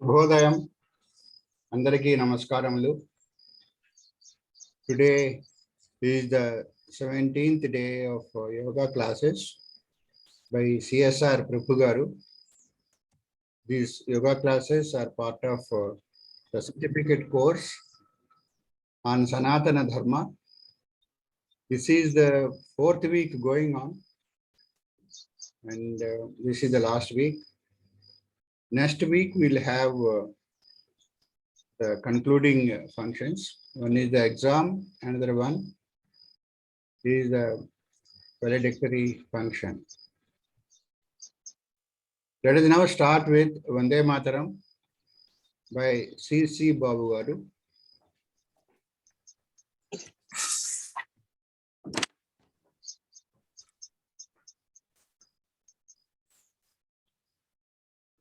శుభోదయం అందరికీ నమస్కారములు. Today is the 17th day of yoga classes by CSR Prabhu garu. These yoga classes are part of the certificate course on Sanaatana Dharma. This is the fourth week going on, and this is the last week. Next week we'll have the concluding functions. One is the exam, another one is the valedictory function. Let us now start with Vande Mataram by C.C. Babu garu.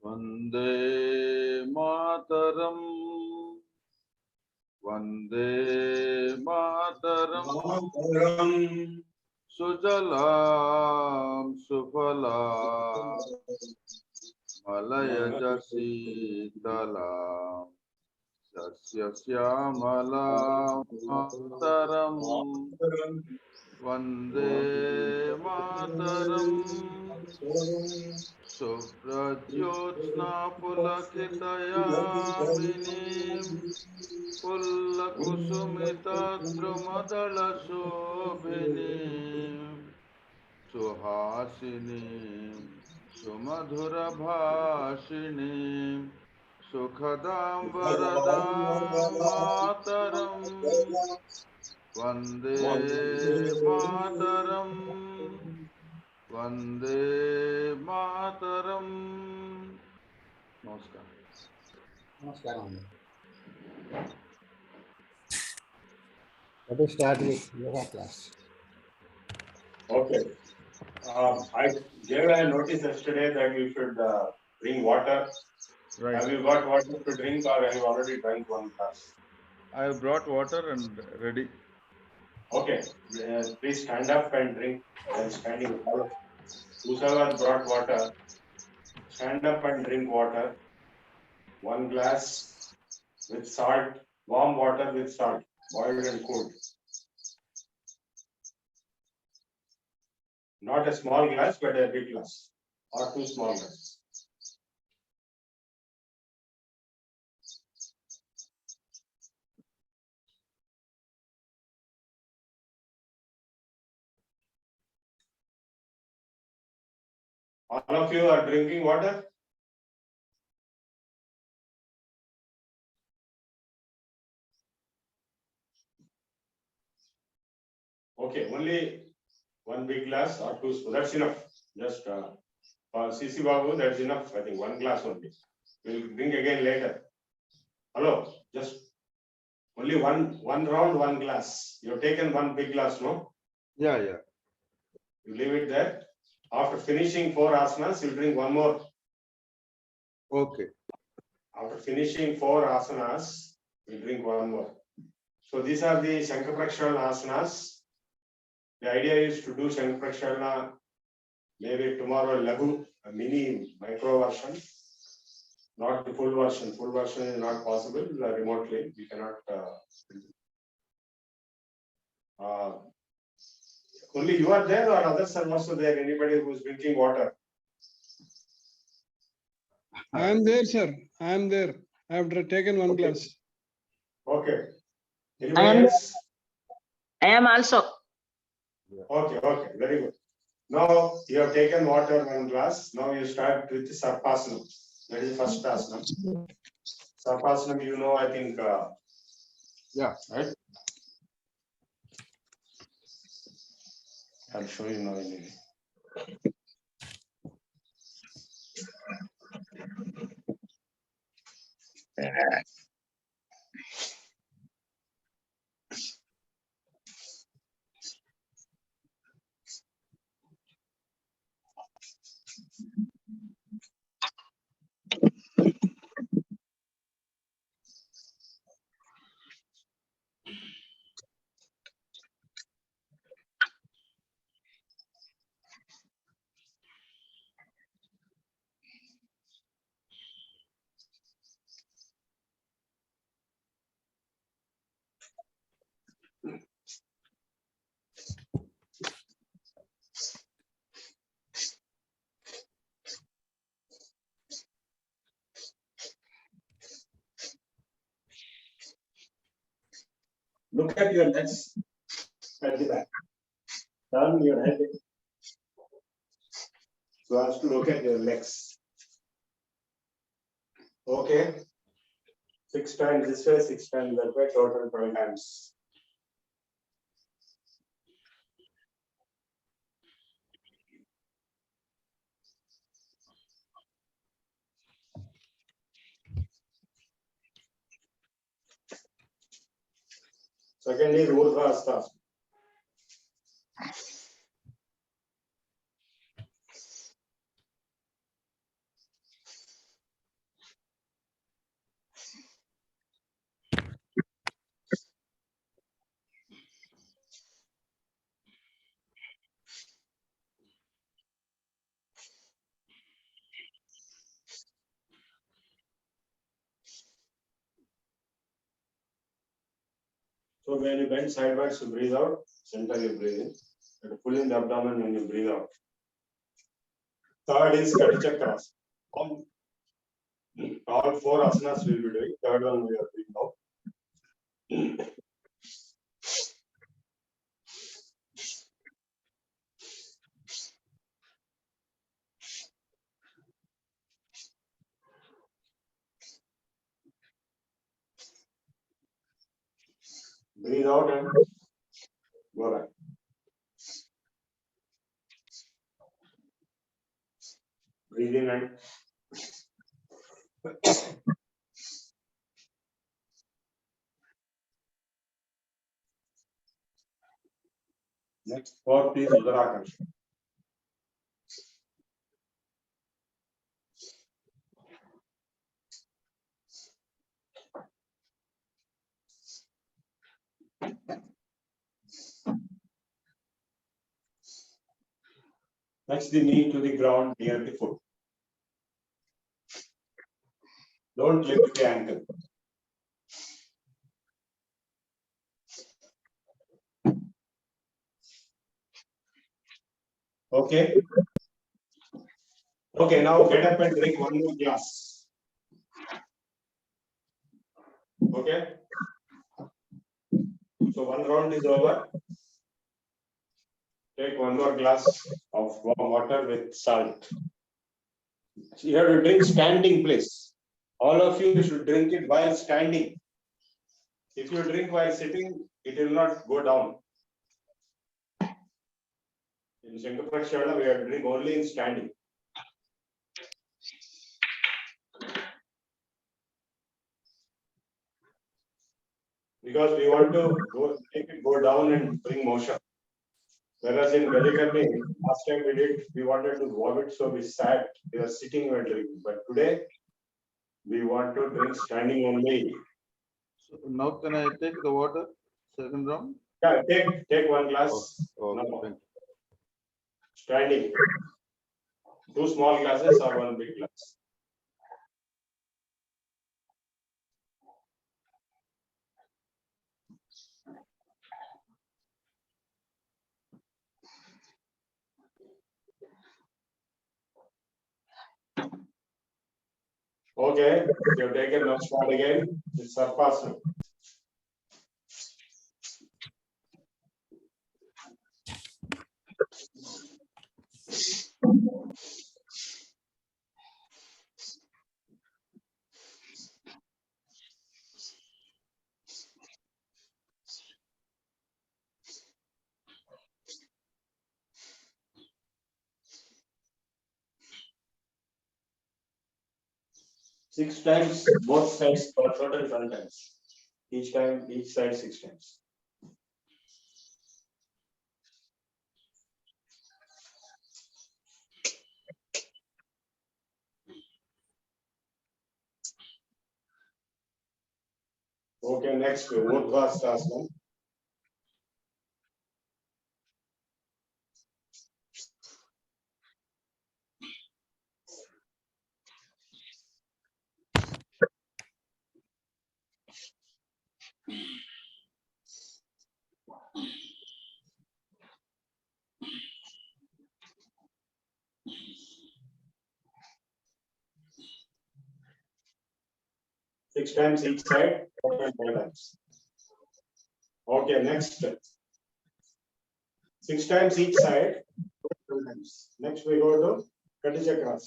Vande Mataram, Vande Mataram, Sujalam Sufalam, Malaya Sitalam, Sasya Syamalam Mataram, Vande Mataram, Suprajyotsna Pulakitayaminim, Pullakusumita Drumadala Shobhinim, Suhasinim, Sumadhura Bhashinim, Sukhadam Varadam Mataram, Vande Mataram, Vande Mataram. Namaskar. Namaskaram. Let us start with yoga class. Okay. I gave a notice yesterday that you should bring water. Right. Have you got water to drink, or have you already drank one glass? I have brought water and ready. Okay. Please stand up and drink while standing. Whoever brought water, stand up and drink water. One glass with salt, warm water with salt, boiled and cooled. Not a small glass, but a big glass, or two small glasses. All of you are drinking water? Okay, only one big glass or two spoons. That's enough. Just for CC Babu, that's enough. I think one glass only. We'll drink again later. Hello, just only one round, one glass. You've taken one big glass, no? Yeah. You leave it there. After finishing 4 asanas, you'll drink one more. Okay. After finishing 4 asanas, we'll drink one more. So these are the Shankha-Prakshalana asanas. The idea is to do Shankha-Prakshalana maybe tomorrow, Lagu, a mini micro version, not the full version. Full version is not possible remotely. We cannot. Only you are there, or others are also there? Anybody who is drinking water? I am there, sir. I am there. I have taken one glass. Okay. Anybody else? I am also. Okay, very good. Now you have taken water one glass. Now you start with the Sarpasana. That is the first asana. Sarpasana, you know, I think. Yeah. Right. I'll show you now anyway. Look at your legs at the back. Turn your head so as to look at your legs. Okay. 6 times this way, 6 times that way, total 12 times. Second is Urdhva Hastasana. So when you bend sideways, you breathe out, center you breathe in. You pull in the abdomen when you breathe out. Third is Katichakras. All 4 asanas we will be doing. Third one we are doing now. Breathe out and go back. Breathe in and next. Fourth is Udarakarsha. Touch the knee to the ground near the foot. Don't lift the ankle. Okay. Okay, now get up and drink one more glass. Okay. So one round is over. Take one more glass of warm water with salt. You have to drink standing, please. All of you should drink it while standing. If you drink while sitting, it will not go down. In Shankara we have to drink only in standing. Because we want to make it go down and bring motion. Whereas in Galikarni, last time we wanted to vomit, so we sat, we were sitting and drinking. But today, we want to drink standing only. So now can I take the water? Second round? Yeah, take one glass. Okay, No. thank you. Standing. 2 small glasses or 1 big glass. Okay, you have taken now start again. It's Sarpasana. Six times, both sides, or total 12 times. Each time, each side 6 times. Okay, next, Urdhva Hastasana. Six times each side, total 12 times. Okay, next. 6 times each side. 12 times. Next we go to Kati Chakras.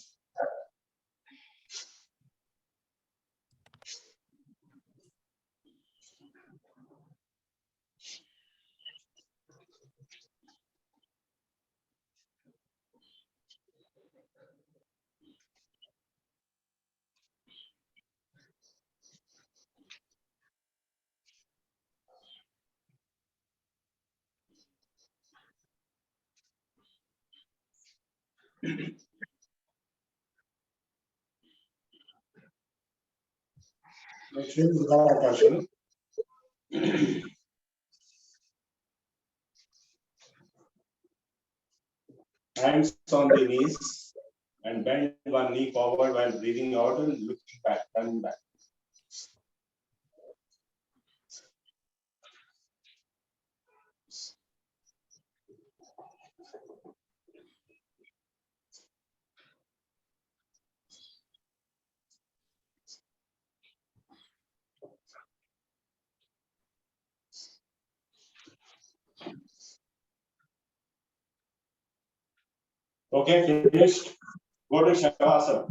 Next is Bhavakashan. Hands on the knees and bend one knee forward while breathing out and looking back, turning back. Okay, finished. Go to Shavasana.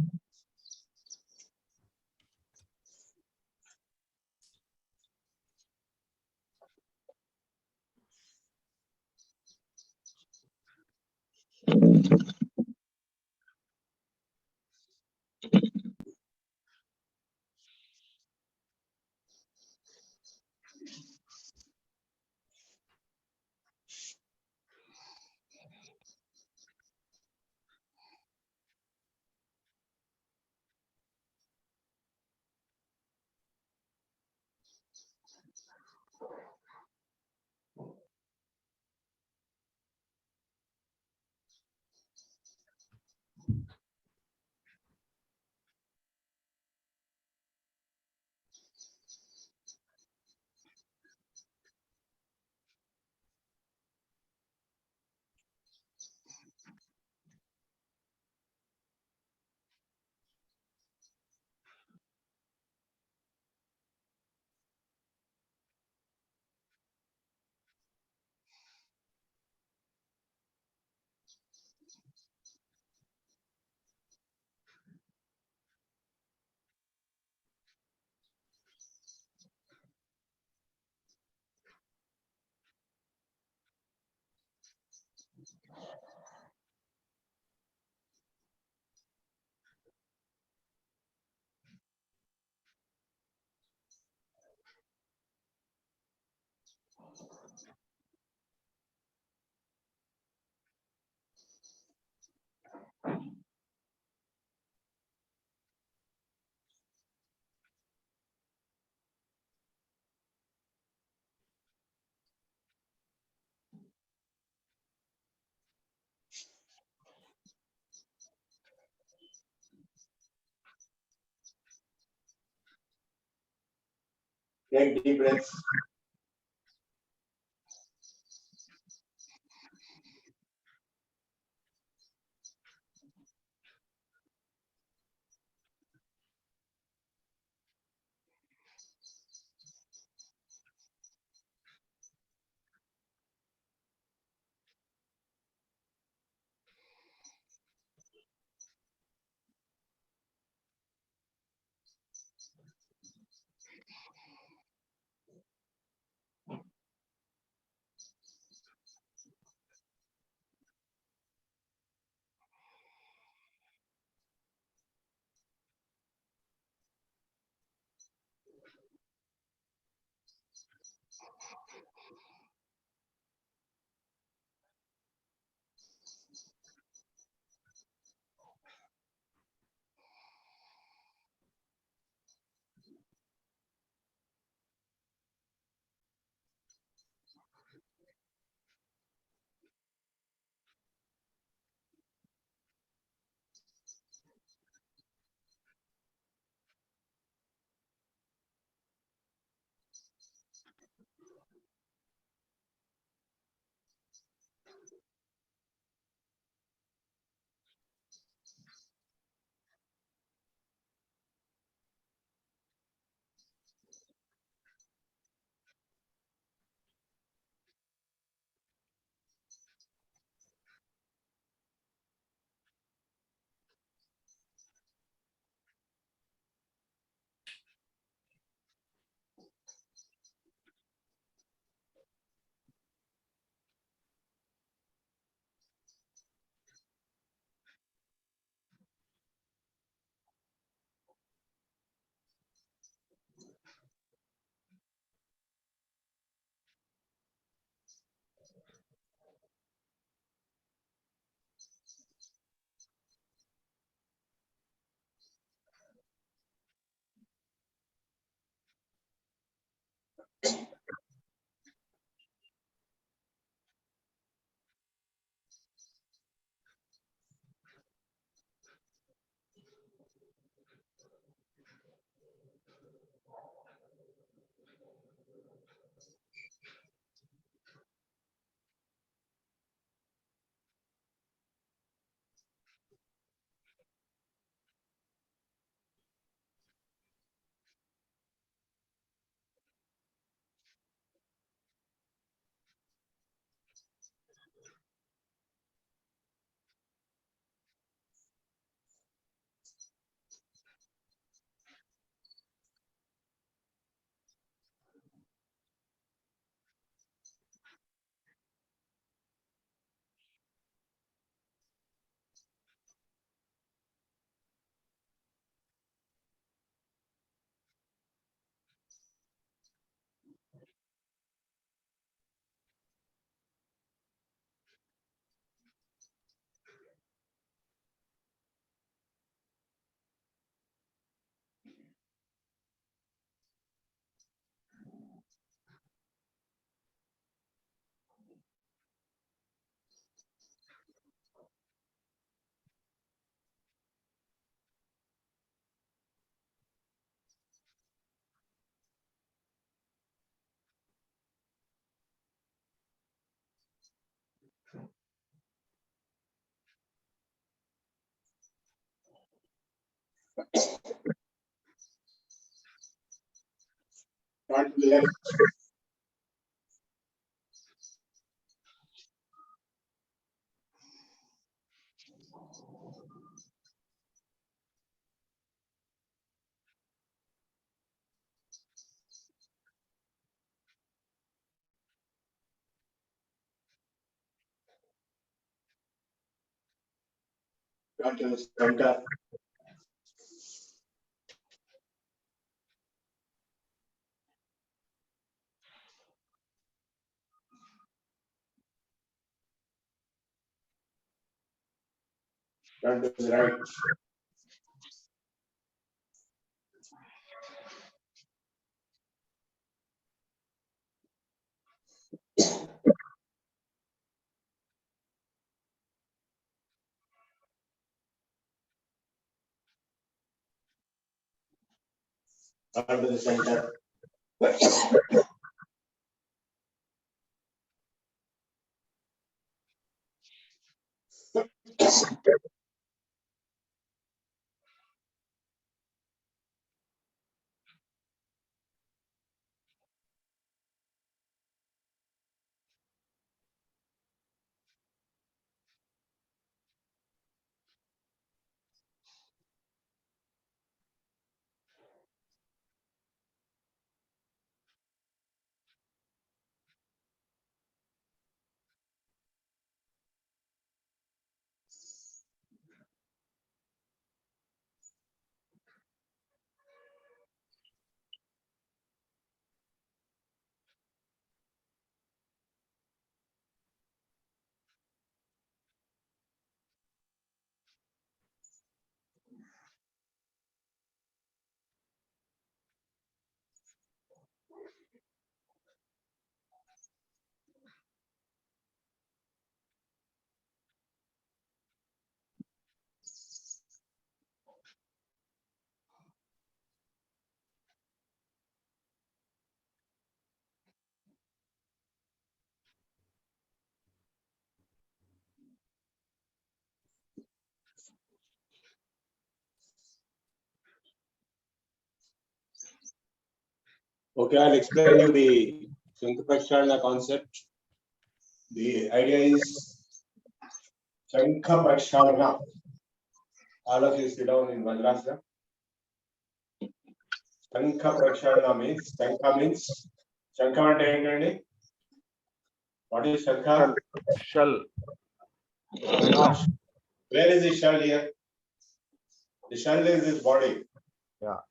Take deep breaths. Turn to the left. Turn to the center. Turn to the right. Turn to the center. Okay, I'll explain you the Shankha concept. The idea is Shankha. All of you sit down in Vajrasana. Shankha means Shankha అంటే ఏంటండి? What is Shankha? Shell. Where is the shell here? The shell is this body. Yeah.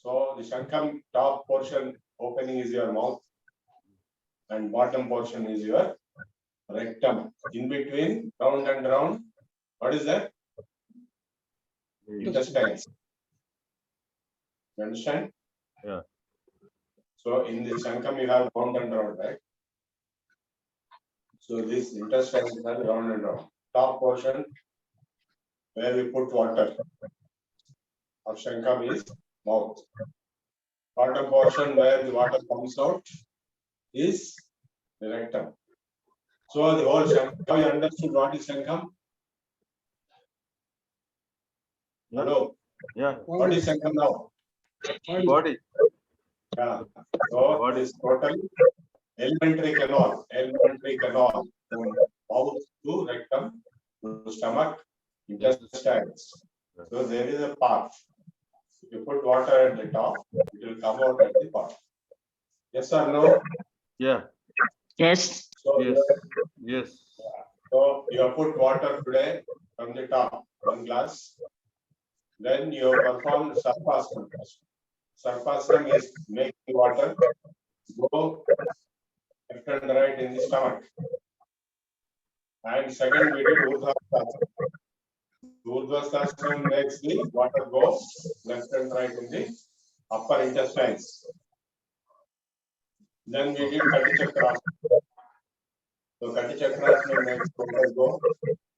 So the Shankha top portion opening is your mouth and bottom portion is your rectum. In between, round and round, what is that? Intestines. You understand? Yeah. So in the Shankam you have round and round, right? So this intestines are round and round. Top portion where we put water of Shankam is mouth. Bottom portion where the water comes out is the rectum. So the whole Shankam, you understood what is Shankam? Yeah. Hello? Yeah. What is Shankam now? Body. Yeah. So what is total elementary canal from mouth to rectum to stomach, intestines. So there is a path. If you put water at the top, it will come out at the bottom. Yes or no? Yeah. Yes. So Yes. Yes. so you have put water today from the top, 1 glass. Then you have performed Sarpasana. Sarpasana is making water go left and right in the stomach. And second, we did Urdhva. Urdhva makes the water go left and right in the upper intestines. Then we did Kati Chakra. So Kati Chakra makes water go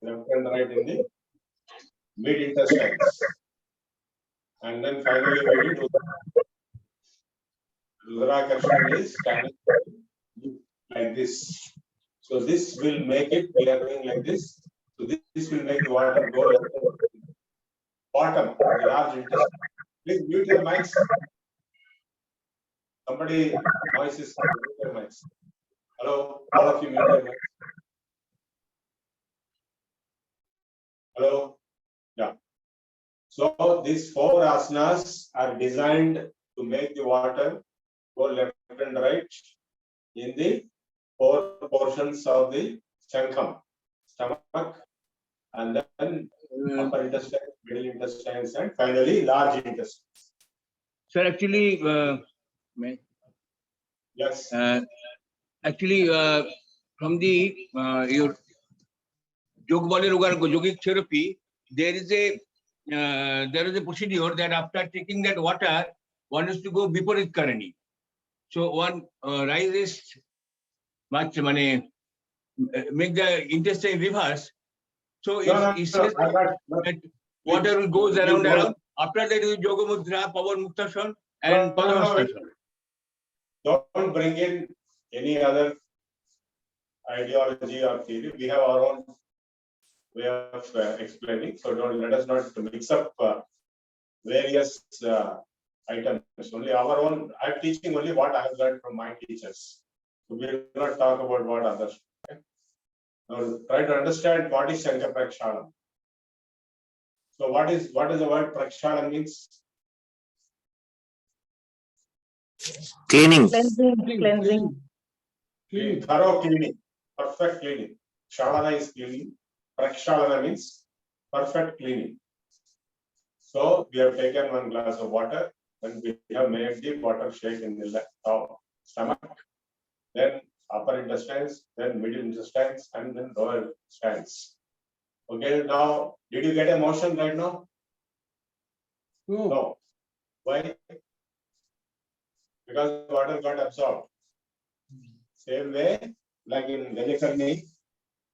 left and right in the mid intestines. And then finally we did Rudrakarshana is standing like this. So this will make it, we are doing like this. So this will make the water go left and right. Bottom, the large intestine. Please mute your mics. Somebody, noise is coming. Mute your mics. Hello, all of you mute your mics. Hello? Yeah. So these four asanas are designed to make the water go left and right in the four portions of the shankham, stomach, and then upper intestine, middle intestines, and finally large intestines. Sir, actually, Yes. Actually, from the your yogic therapy, there is a procedure that after taking that water, one is to go Viparit Karani. So one rises much money, make the intestine reverse. So it says that water goes around. After that is Yoga Mudra, Power Muktasana, and Padmastasana. Don't bring in any other ideology or theory. We have our own way of explaining. So don't let us not mix up various items. Only our own. I'm teaching only what I have learned from my teachers. So we will not talk about what others. Okay? Now try to understand what is Shankha Prakshala. So what is the word Prakshala means? Cleaning. Cleansing. Thorough cleaning, perfect cleaning. Shalana is cleaning. Prakshalana means perfect cleaning. So we have taken one glass of water and we have made the water shake in the stomach, then upper intestines, then middle intestines, and then lower intestines. Okay, now did you get a motion right now? No. Why? Because water got absorbed. Same way, like in Vedic,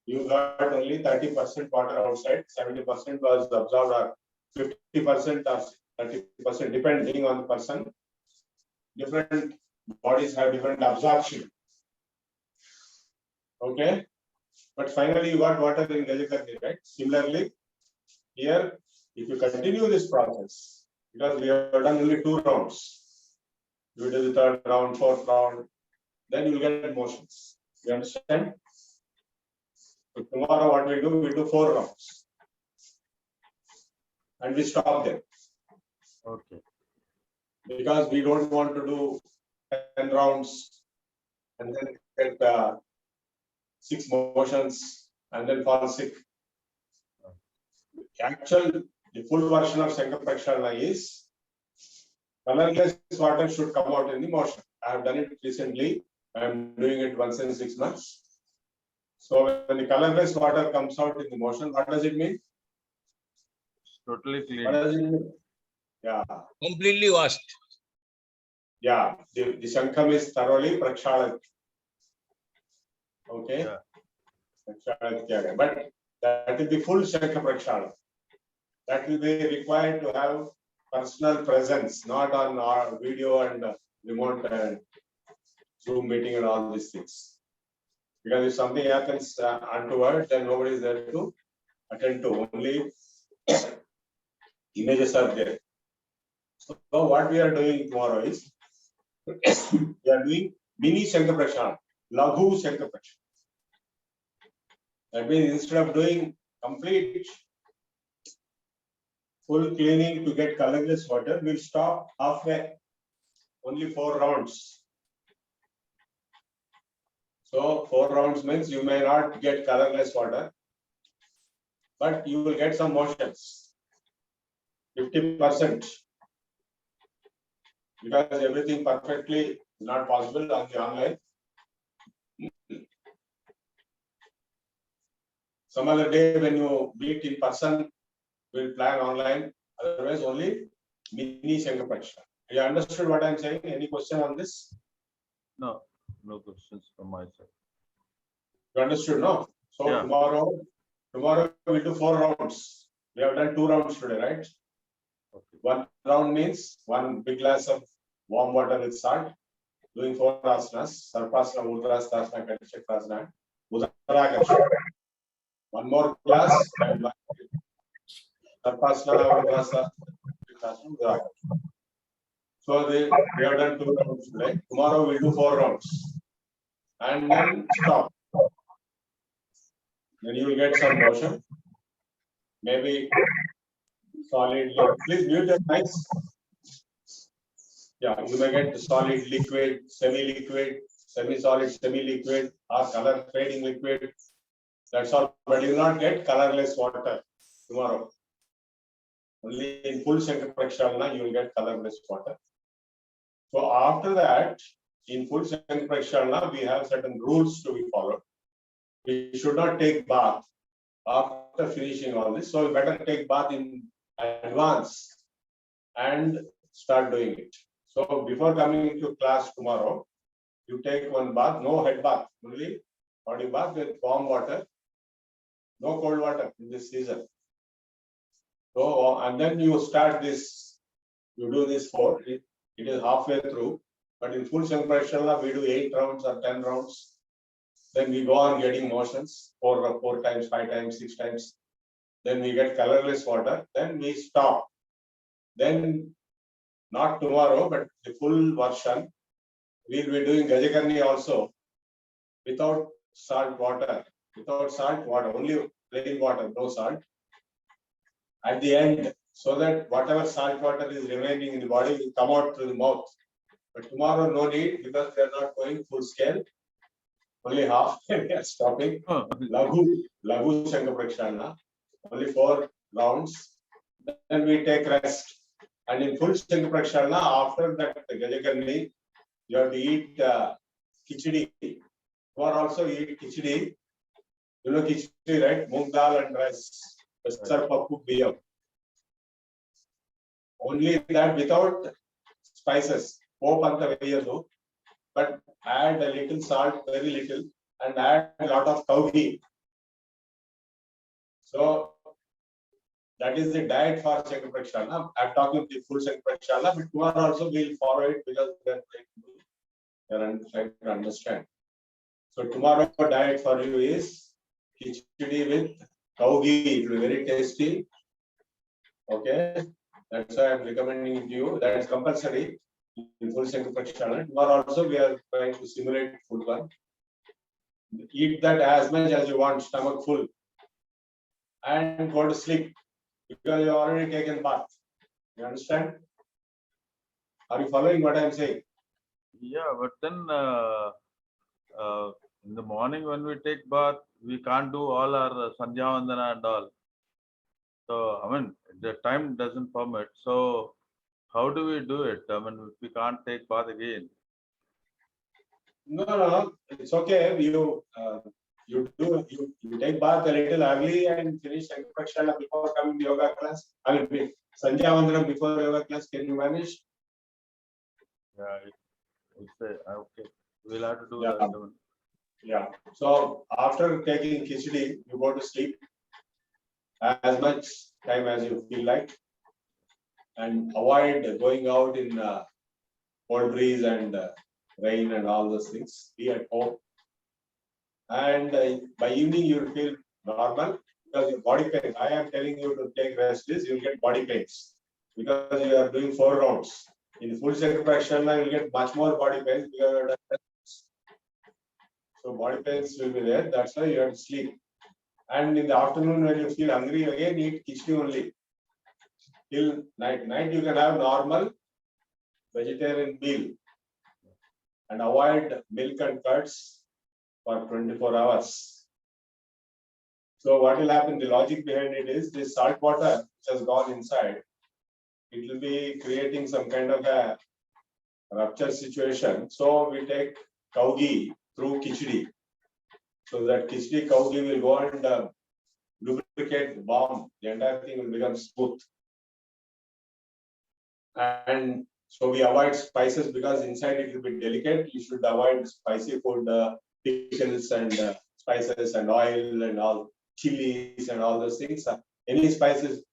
you got only 30% water outside, 70% was absorbed, or 50% or 30%, depending on the person. Different bodies have different absorption. Okay, but finally you got water in Vedic, right? Similarly, here, if you continue this process, because we have done only 2 rounds, you do the 3rd round, 4th round, then you will get motions. You understand? So tomorrow what we do? We do 4 rounds. And we stop there. Okay. Because we don't want to do 10 rounds and then get 6 motions and then fall sick. The full version of Shankha Prakshala is colorless water should come out in the motion. I have done it recently. I am doing it once in 6 months. So when the colorless water comes out in the motion, what does it mean? Totally clean. What does it mean? Yeah. Completely washed. Yeah. The Shankham is thoroughly prakshalat. Okay. Yeah. But that will be full Shankha Prakshala. That will be required to have personal presence, not on our video and remote and Zoom meeting and all these things. Because if something happens untoward, then nobody is there to attend to. Only images are there. So what we are doing tomorrow is we are doing mini Shankha Prakshala, Laghu Shankha Prakshala. That means instead of doing complete full cleaning to get colorless water, we'll stop halfway. Only 4 rounds. So 4 rounds means you may not get colorless water, but you will get some motions. 50%. Because everything perfectly not possible on the online. Some other day when you meet in person, we'll plan online. Otherwise, only mini Shankraksha. You understood what I'm saying? Any question on this? No, no questions from my side. You understood, no? So Yeah. tomorrow we'll do 4 rounds. We have done 2 rounds today, right? Okay. 1 round means 1 big glass of warm water with salt, doing 4 asanas, Sarpasana, Udrasana, Katichakrasana, Udarakarsana. 1 more glass and 1 Sarpasana, Udrasana, Udarakarsana. So we have done 2 rounds today. Tomorrow we'll do 4 rounds. And then stop. Then you will get some motion. Maybe solid. Please mute your mics. Yeah, you may get solid, liquid, semi-liquid, semi-solid, semi-liquid, or color fading liquid. That's all. But you will not get colorless water tomorrow. Only in full Shankrakshalna you will get colorless water. So after that, in full Shankrakshalna, we have certain rules to be followed. We should not take bath after finishing all this. So we better take bath in advance and start doing it. So before coming to class tomorrow, you take 1 bath, no head bath, only body bath with warm water, no cold water in this season. So, and then you start this, you do this 4, it is halfway through, but in full Shankrakshalna, we do 8 rounds or 10 rounds. Then we go on getting motions 4 times, 5 times, 6 times. Then we get colorless water. Then we stop. Then not tomorrow, but the full version, we'll be doing Gajakarni also without salt water. Without salt water, only plain water, no salt. At the end, so that whatever salt water is remaining in the body will come out through the mouth. But tomorrow, no need because we are not going full scale. Only half we are stopping. Laghu Shankrakshalna, only 4 rounds. Then we take rest. And in full Shankrakshalna, after that Gajakarni, you have to eat khichdi. Or also eat khichdi. You know khichdi, right? Moong dal and rice. Pesar pappu biyam. Only that without spices. But add a little salt, very little, and add a lot of cow ghee. So that is the diet for Shankrakshalna. I'm talking the full Shankrakshalna, but tomorrow also we'll follow it because we are trying to understand. So tomorrow diet for you is khichdi with cow ghee. It will be very tasty. Okay, that's why I'm recommending it to you. That is compulsory in full Shankrakshalna. Tomorrow also we are trying to simulate food one. Eat that as much as you want, stomach full, and go to sleep because you have already taken bath. You understand? Are you following what I am saying? Yeah, but then in the morning when we take bath, we can't do all our Sandhya Vandana and all. So, I mean, the time doesn't permit. So, how do we do it? I mean, if we can't take bath again. No. It's okay. You take bath a little early and finish Shankrakshalna before coming to yoga class. I mean, Sandhya Vandana before yoga class. Can you manage? Yeah, it's okay. We'll have to do Yeah. that. Yeah. So after taking khichdi, you go to sleep as much time as you feel like, and avoid going out in cold breeze and rain and all those things. Be at home. And by evening you will feel normal because your body pain. I am telling you to take rest is you will get body pains because you are doing 4 rounds. In full Shankrakshalna, you will get much more body pains because you are done rest. So body pains will be there. That's why you have to sleep. And in the afternoon, when you feel hungry again, eat khichdi only. Till night. Night you can have normal vegetarian meal and avoid milk and curds for 24 hours. So what will happen? The logic behind it is this salt water which has gone inside. It will be creating some kind of a rupture situation. So we take cow ghee through khichdi. So that khichdi cow ghee will go and lubricate the bomb. The entire thing will become smooth. And so we avoid spices because inside it will be delicate. You should avoid spicy food, pickles and spices and oil and all chilies and all those things. Any spices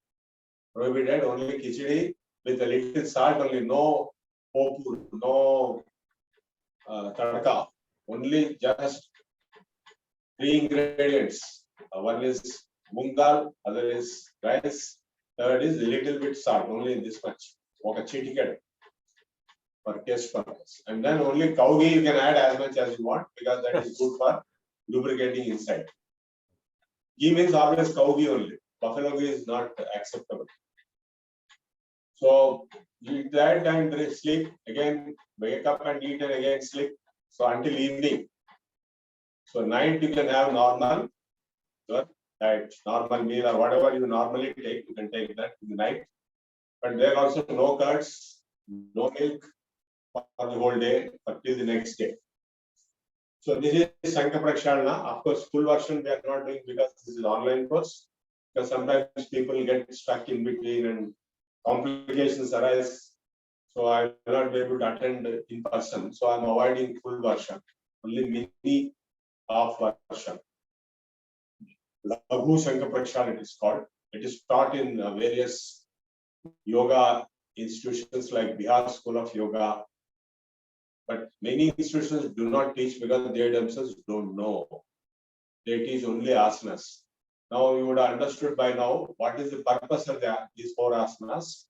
prohibited, only khichdi with a little salt, only no popur, no tadka, only just 3 ingredients. One is moong dal, other is rice, third is a little bit salt, only this much. Okay, chitiket for taste purpose. And then only cow ghee you can add as much as you want because that is good for lubricating inside. Ghee means always cow ghee only. Buffalo ghee is not acceptable. So you eat that and sleep again, wake up and eat and again sleep. So until evening. So night you can have normal diet, normal meal or whatever you normally take, you can take that in the night. But there are also no curds, no milk for the whole day until the next day. So this is Shankha Prakshalana. Of course, full version we are not doing because this is online course. Because sometimes people get stuck in between and complications arise. So I will not be able to attend in person. So I'm avoiding full version, only mini half version. Laghu Shankha Prakshalana it is called. It is taught in various yoga institutions like Bihar School of Yoga. But many institutions do not teach because they themselves don't know. They teach only asanas. Now you would have understood by now what is the purpose of these 4 asanas.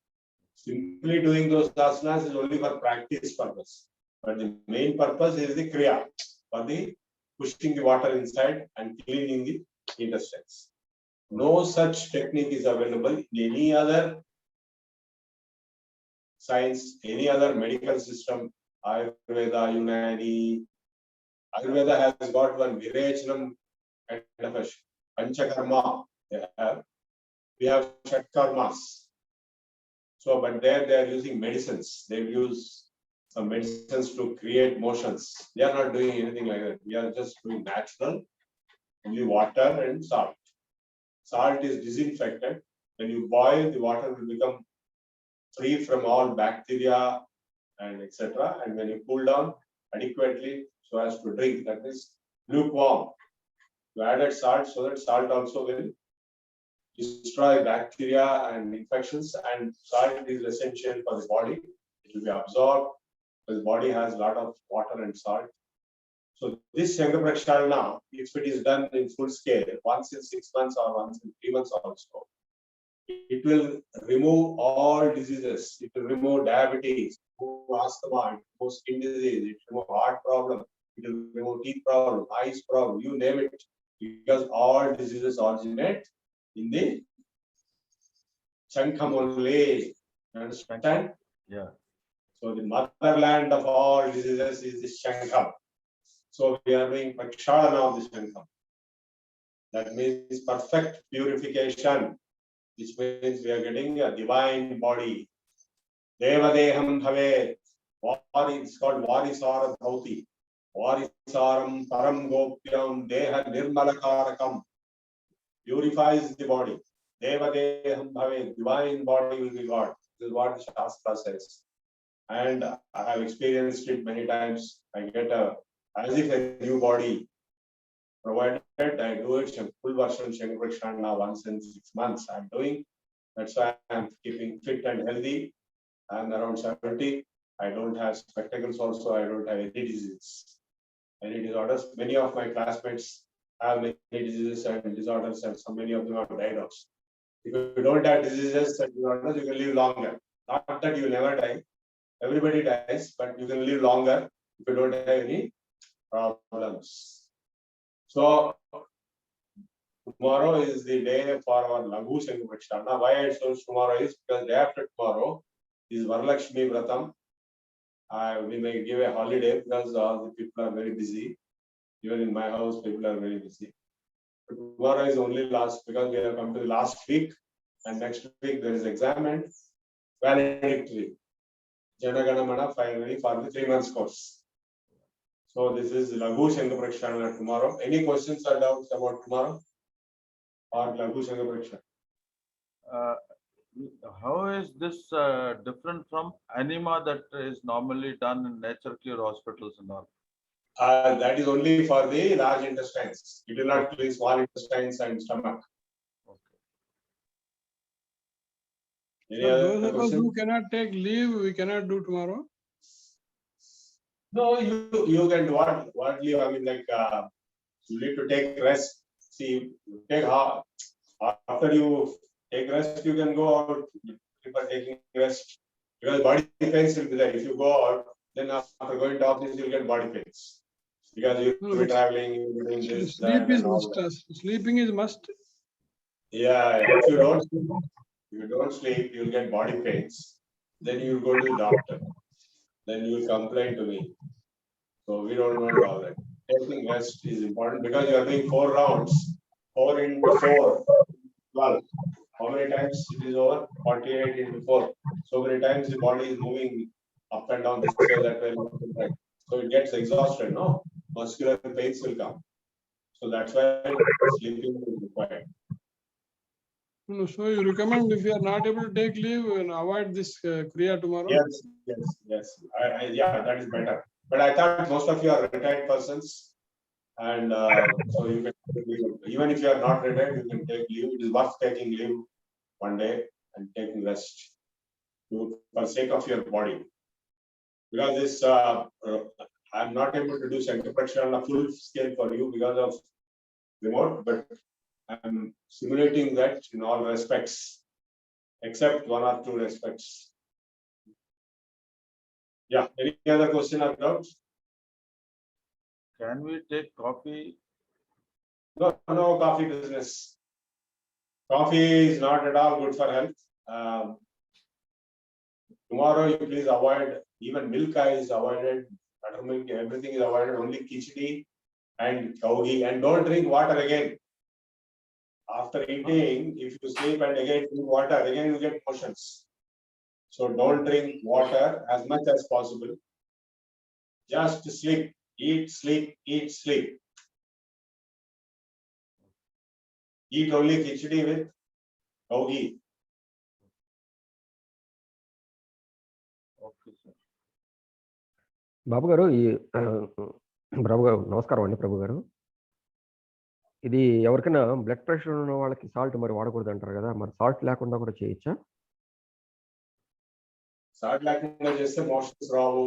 Simply doing those asanas is only for practice purpose. But the main purpose is the kriya, for the pushing the water inside and cleaning the intestines. No such technique is available in any other science, any other medical system. Ayurveda, Unani. Ayurveda has got one Virachanam kind of a Panchakarma. We have Shatkarmas. So, but there they are using medicines. They use some medicines to create motions. They are not doing anything like that. We are just doing natural, only water and salt. Salt is disinfected. When you boil, the water will become free from all bacteria and etc. And when you cool down adequately so as to drink, that is lukewarm. You added salt so that salt also will destroy bacteria and infections, and salt is essential for the body. It will be absorbed because the body has a lot of water and salt. So this Shankha Prakshalana, if it is done in full scale, once in 6 months or once in 3 months also, it will remove all diseases. It will remove diabetes, asthma, it will remove skin disease, it will remove heart problem, it will remove teeth problem, eyes problem, you name it. Because all diseases originate in the Shankham only. You understand? Yeah. So the motherland of all diseases is the Shankham. So we are doing Prakshalana of the Shankham. That means perfect purification, which means we are getting a divine body. Devadeham Bhave. It's called Varisara Bhauti. Varisaram Param Gopyam Deha Nirmalakarakam. Purifies the body. Devadeham Bhave. Divine body will be God. This is what the Shastra says. And I have experienced it many times. I get as if a new body. Provided I do it full version Shankha Prakshalana once in 6 months. I'm doing. That's why I'm keeping fit and healthy. I'm around 70. I don't have spectacles also. I don't have any diseases, any disorders. Many of my classmates have many diseases and disorders, and so many of them have died also. If you don't have diseases and disorders, you can live longer. Not that you will never die. Everybody dies, but you can live longer if you don't have any problems. So tomorrow is the day for our Laghu Shankha Prakshalana. Why I chose tomorrow is because day after tomorrow is Varalakshmi Vratam. We may give a holiday because all the people are very busy. Even in my house, people are very busy. But tomorrow is only last because we have come to the last week, and next week there is exam and valedictory. Janaganamana finally for the 3 months course. So this is Laghu Shanga Prakshana tomorrow. Any questions or doubts about tomorrow? Or Laghu Shanga Prakshana? How is this different from anima that is normally done in nature cure hospitals and all? That is only for the large intestines. It will not clean small intestines and stomach. Any So other those of us question? who cannot take leave, we cannot do tomorrow. No, you can do what leave? I mean, like you need to take rest. See, take after you take rest, you can go out. Prefer taking rest because body pains will be there. If you go out, then after going to office, you'll get body pains because you will be traveling, you will be doing this, Sleep that, is and all must. that. Sleeping is must. Yeah, if you don't sleep, you'll get body pains. Then you'll go to the doctor. Then you'll complain to me. So we don't want all that. Taking rest is important because you are doing 4 rounds. 4 into 4, 12. How many times it is over? 48 into 4. So many times the body is moving up and down this way, that way, left and right. So it gets exhausted, no? Muscular pains will come. So that's why sleeping is required. No, so you recommend if you are not able to take leave, avoid this kriya tomorrow. Yes. Yeah, that is better. But I thought most of you are retired persons, and so you can take leave. Even if you are not retired, you can take leave. It is worth taking leave one day and taking rest for sake of your body. Because this, I'm not able to do Shankar Prakshana on a full scale for you because of remote, but I'm simulating that in all respects, except 1 or 2 respects. Yeah, any other question or doubts? Can we take coffee? No coffee business. Coffee is not at all good for health. Tomorrow, you please avoid, even milk is avoided, buttermilk, everything is avoided, only khichdi and cow ghee, and don't drink water again. After eating, if you sleep and again drink water, again you get motions. So don't drink water as much as possible. Just sleep, eat, sleep, eat, sleep. Eat only khichdi with cow ghee. Okay, sir. బాబు గారు ప్రభు గారు నమస్కారం అండి. ప్రభు గారు, ఇది ఎవరికైనా blood pressure ఉన్న వాళ్ళకి salt మరి వాడకూడదు అంటారు కదా, మరి సాల్ట్ లేకుండా కూడా చేయొచ్చా? సాల్ట్ లేకుండా చేస్తే మోషన్స్ రావు.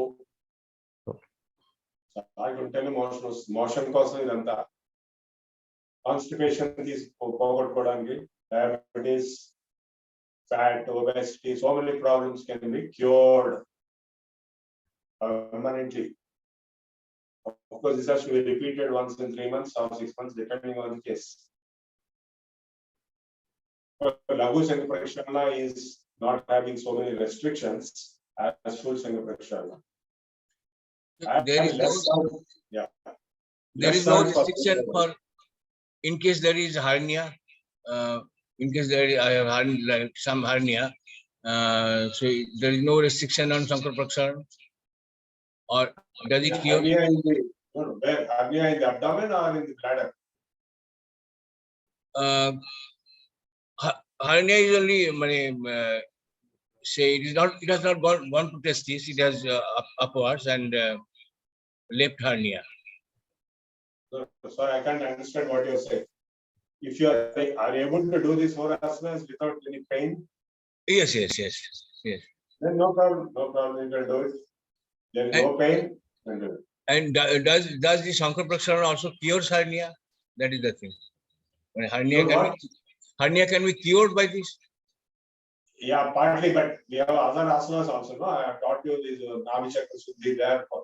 సాల్ట్ ఉంటేనే మోషన్ వస్తుంది. మోషన్ కోసం ఇదంతా కాన్స్టిపేషన్ పోగొట్టుకోవడానికి, diabetes, fat, obesity, so many problems can be cured permanently. Of course, this has to be repeated once in 3 months or 6 months, depending on the case. Laghu Shanga Prakshana is not having so many restrictions as full Shanga Prakshana. There is no restriction for in case there is hernia. In case there is like some hernia, so there is no restriction on Shankar Prakshana, or does it cure? Hernia in the abdomen or in the bladder? Hernia is only, say it has not gone to testis. It has upwards and left hernia. Sorry, I can't understand what you're saying. If you are able to do these 4 asanas without any pain? Yes. Then no problem, you can do it. There is no pain, you can do it. And does the Shankar Prakshana also cures hernia? That is the thing. When hernia can be cured by this? Yeah, partly, but we have other asanas also. No, I have taught you this Navishakra Suddhi there for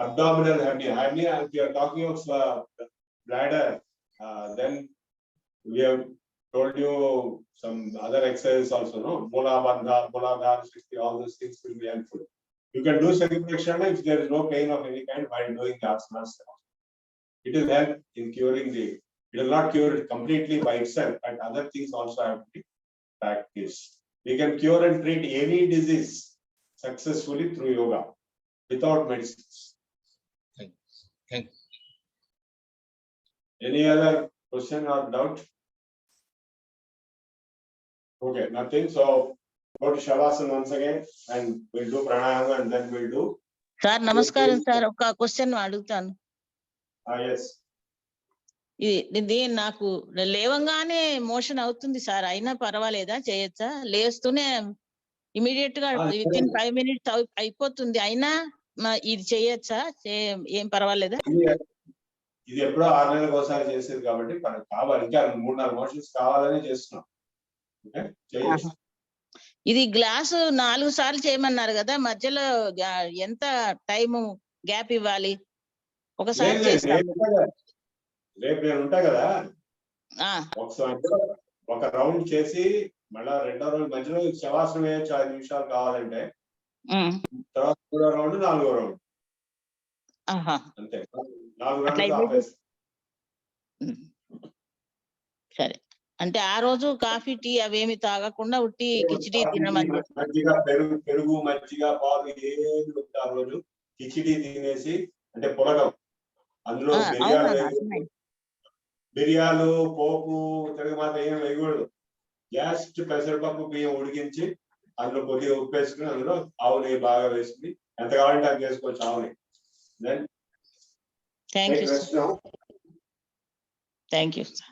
abdominal hernia. If you are talking of bladder, then we have told you some other exercises also, no? Mula Bandha, Muladhara Shakti, all those things will be helpful. You can do Shankar Prakshana if there is no pain of any kind while doing the asanas. It will help in curing it will not cure it completely by itself, and other things also have to be practiced. We can cure and treat any disease successfully through yoga without medicines. Thank you. Any other question or doubt? Okay, nothing. So go to Shavasana once again and we'll do pranayama and then we'll do. Sir నమస్కారం sir, ఒక question అడుగుతాను. Yes. ఇది నాకు లేవంగానే motion అవుతుంది sir, అయినా పర్వాలేదా, చేయొచ్చా? లేస్తూనే ఇమీడియట్ గా విత్ ఇన్ 5 minutes అయిపోతుంది, అయినా ఇది చేయొచ్చా? ఏం పర్వాలేదా? ఇది ఎప్పుడో 6 నెలలకు ఒకసారి చేసేది కాబట్టి కావాలి, ఇంకా 3-4 మోషన్స్ కావాలని చేస్తున్నాం. ఇది గ్లాసు 4 సార్లు చేయమన్నారు కదా, మధ్యలో ఎంత టైము గ్యాప్ ఇవ్వాలి? ఒకసారి రేపు నేను ఉంటా కదా, ఒకసారి ఒక రౌండ్ చేసి మళ్ళా రెండో రౌండ్ మధ్యలో శవాసనం వేయచ్చు 5 నిమిషాలు కావాలంటే, తర్వాత 3వ రౌండ్ 4వ రౌండ్ అంతే. 4 రౌండ్స్ ఆపేసి. సరే, అంటే ఆ రోజు కాఫీ టీ అవేమి తాగకుండా ఉట్టి కిచిడి తినమని. మజ్జిగ, పెరుగు మజ్జిగ పాలు ఏమి వద్దు ఆ రోజు. కిచిడి తినేసి, అంటే పొలగం, అందులో బిర్యాలు పోపు తిరగమాత ఏం వేయకూడదు. జస్ట్ పెసరపప్పు బియ్యం ఉడికించి అందులో కొద్దిగా ఉప్పు వేసుకుని అందులో ఆవు నెయ్యి బాగా వేసుకుని ఎంత కావాలంటే అది చేసుకోవచ్చు ఆవు నెయ్యి. Then thank you sir.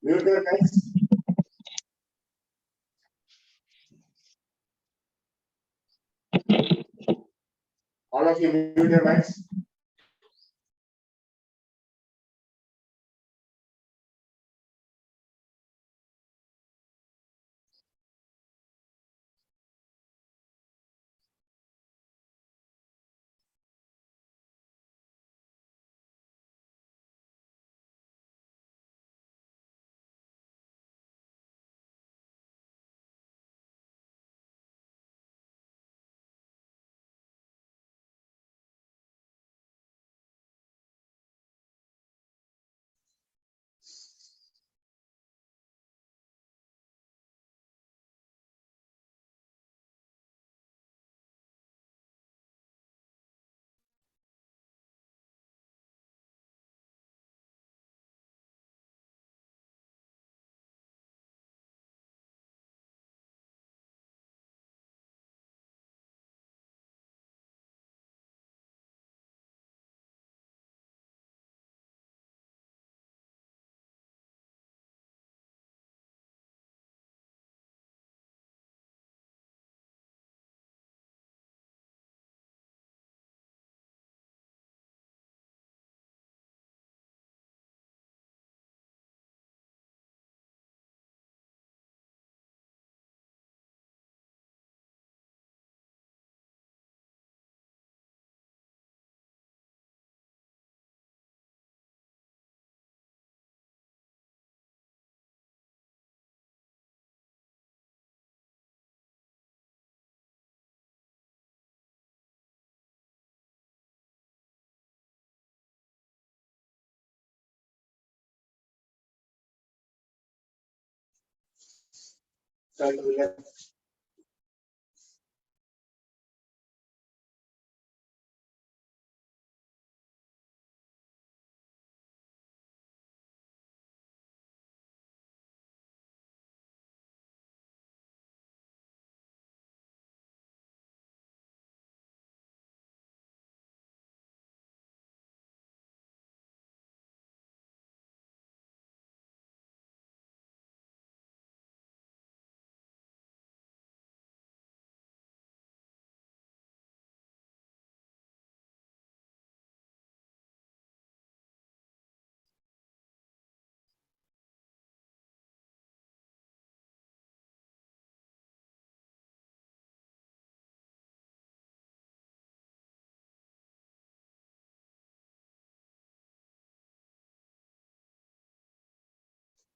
Mute your mics. All of you mute your mics.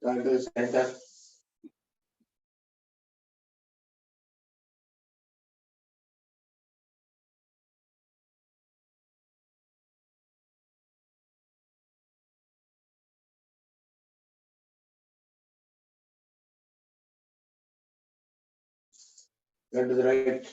Turn to the center. Turn to the right.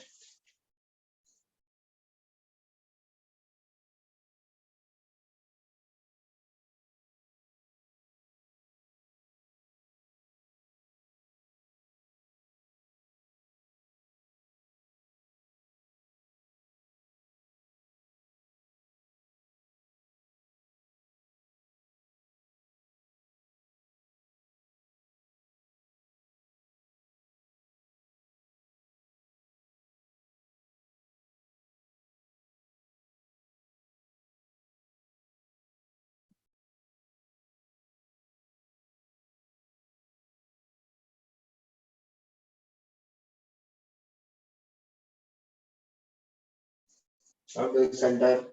Turn to the center.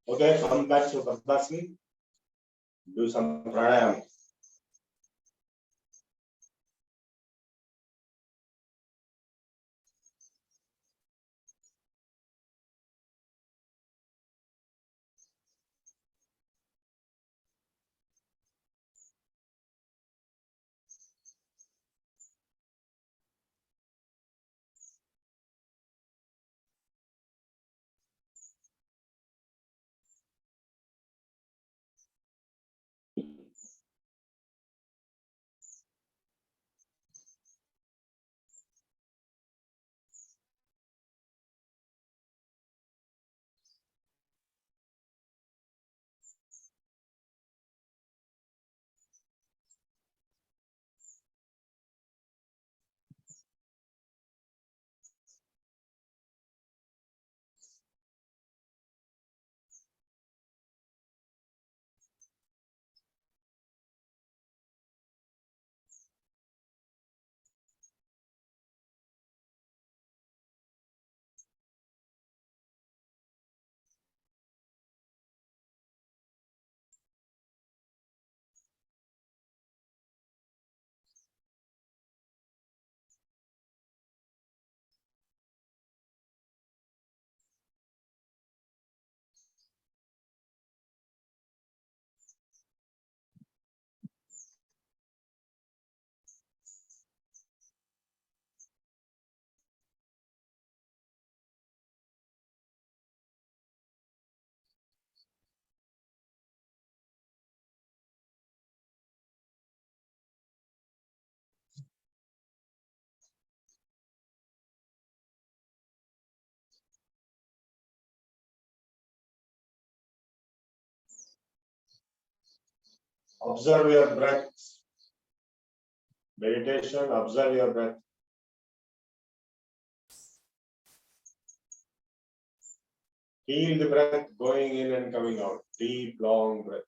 Okay, come back to Padmasani. Do some pranayama. Observe your breath. Meditation, observe your breath. Feel the breath going in and coming out. Deep, long breath.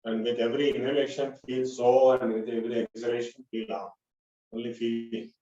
And with every inhalation, feel so, and with every exhalation, feel up. Only feeling.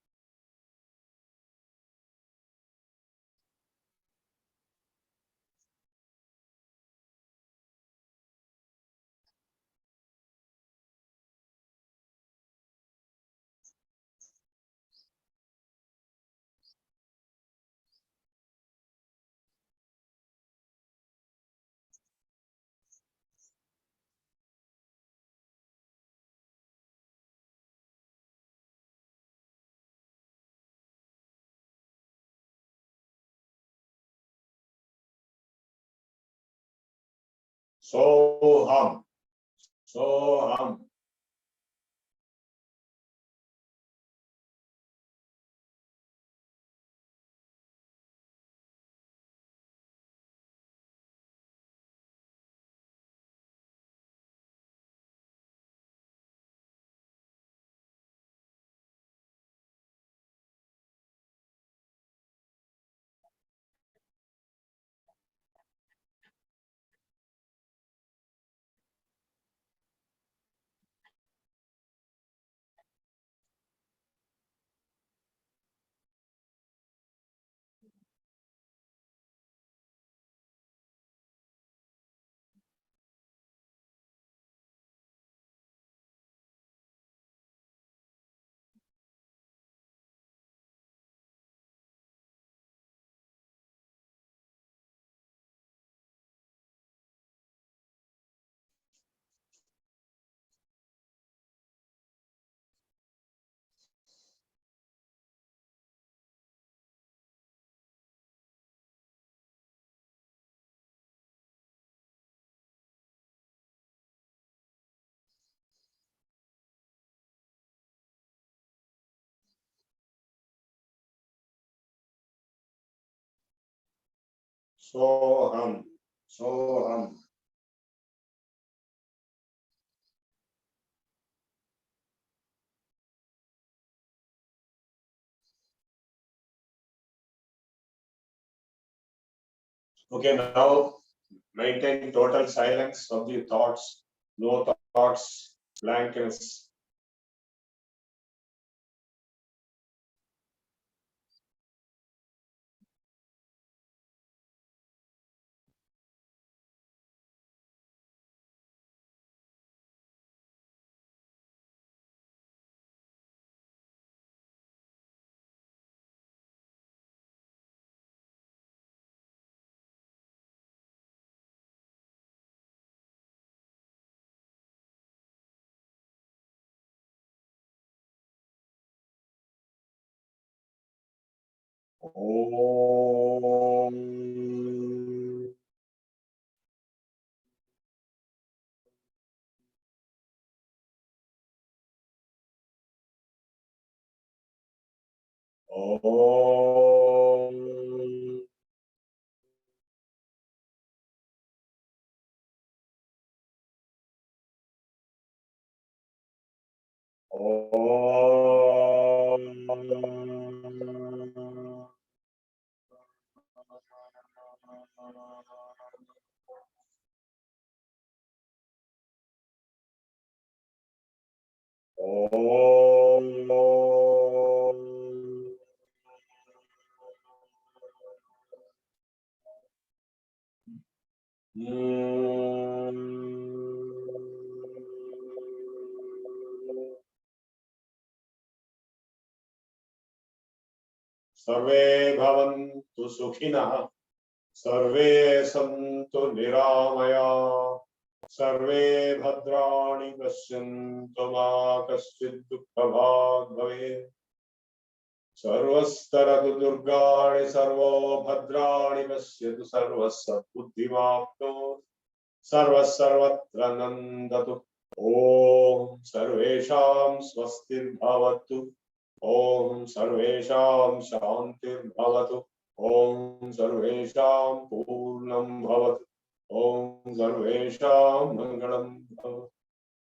So hum. So hum. So hum. So hum. Okay, now maintain total silence of the thoughts, no thoughts, blankness. Om. Om. Om. सर्वे भवन्तु सुखिनः, सर्वे सन्तु निरामयाः, सर्वे भद्राणि पश्यन्तु मा कश्चित् दुःखभाग् भवेत्। सर्वस्तरतु दुर्गाणि servo भद्राणि पश्यतु सर्वसद्बुद्धिमाप्नोत् सर्वत्र नन्दतु। ॐ सर्वेषां स्वस्तिर्भवतु। ॐ सर्वेषां शान्तिर्भवतु। ॐ सर्वेषां पूर्णं भवतु। ॐ सर्वेषां मङ्गलं भवतु।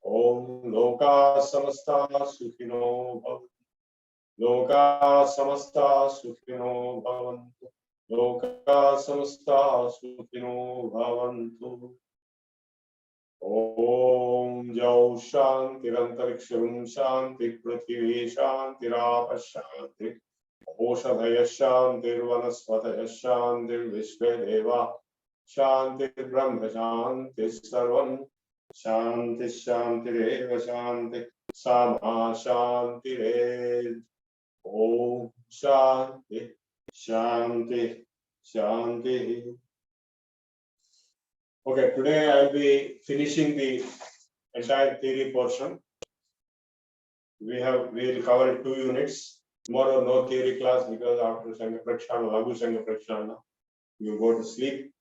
ॐ लोकाः समस्ताः सुखिनो भवन्तु। लोकाः समस्ताः सुखिनो भवन्तु। लोकाः समस्ताः सुखिनो भवन्तु। Om Jau Shanti Antariksham Shanti Prithvi Shanti Rapa Shanti Oshadhaya Shanti Vanaspataya Shanti Vishvedeva Shanti Brahma Shanti Sarvam Shanti Shanti Reva Shanti Sama Shanti Red Om Shanti Shanti Shanti. Okay, today I'll be finishing the entire theory portion. We'll cover 2 units. Tomorrow no theory class because after Sangha Prakshana, Laghu Sangha Prakshana, you go to sleep.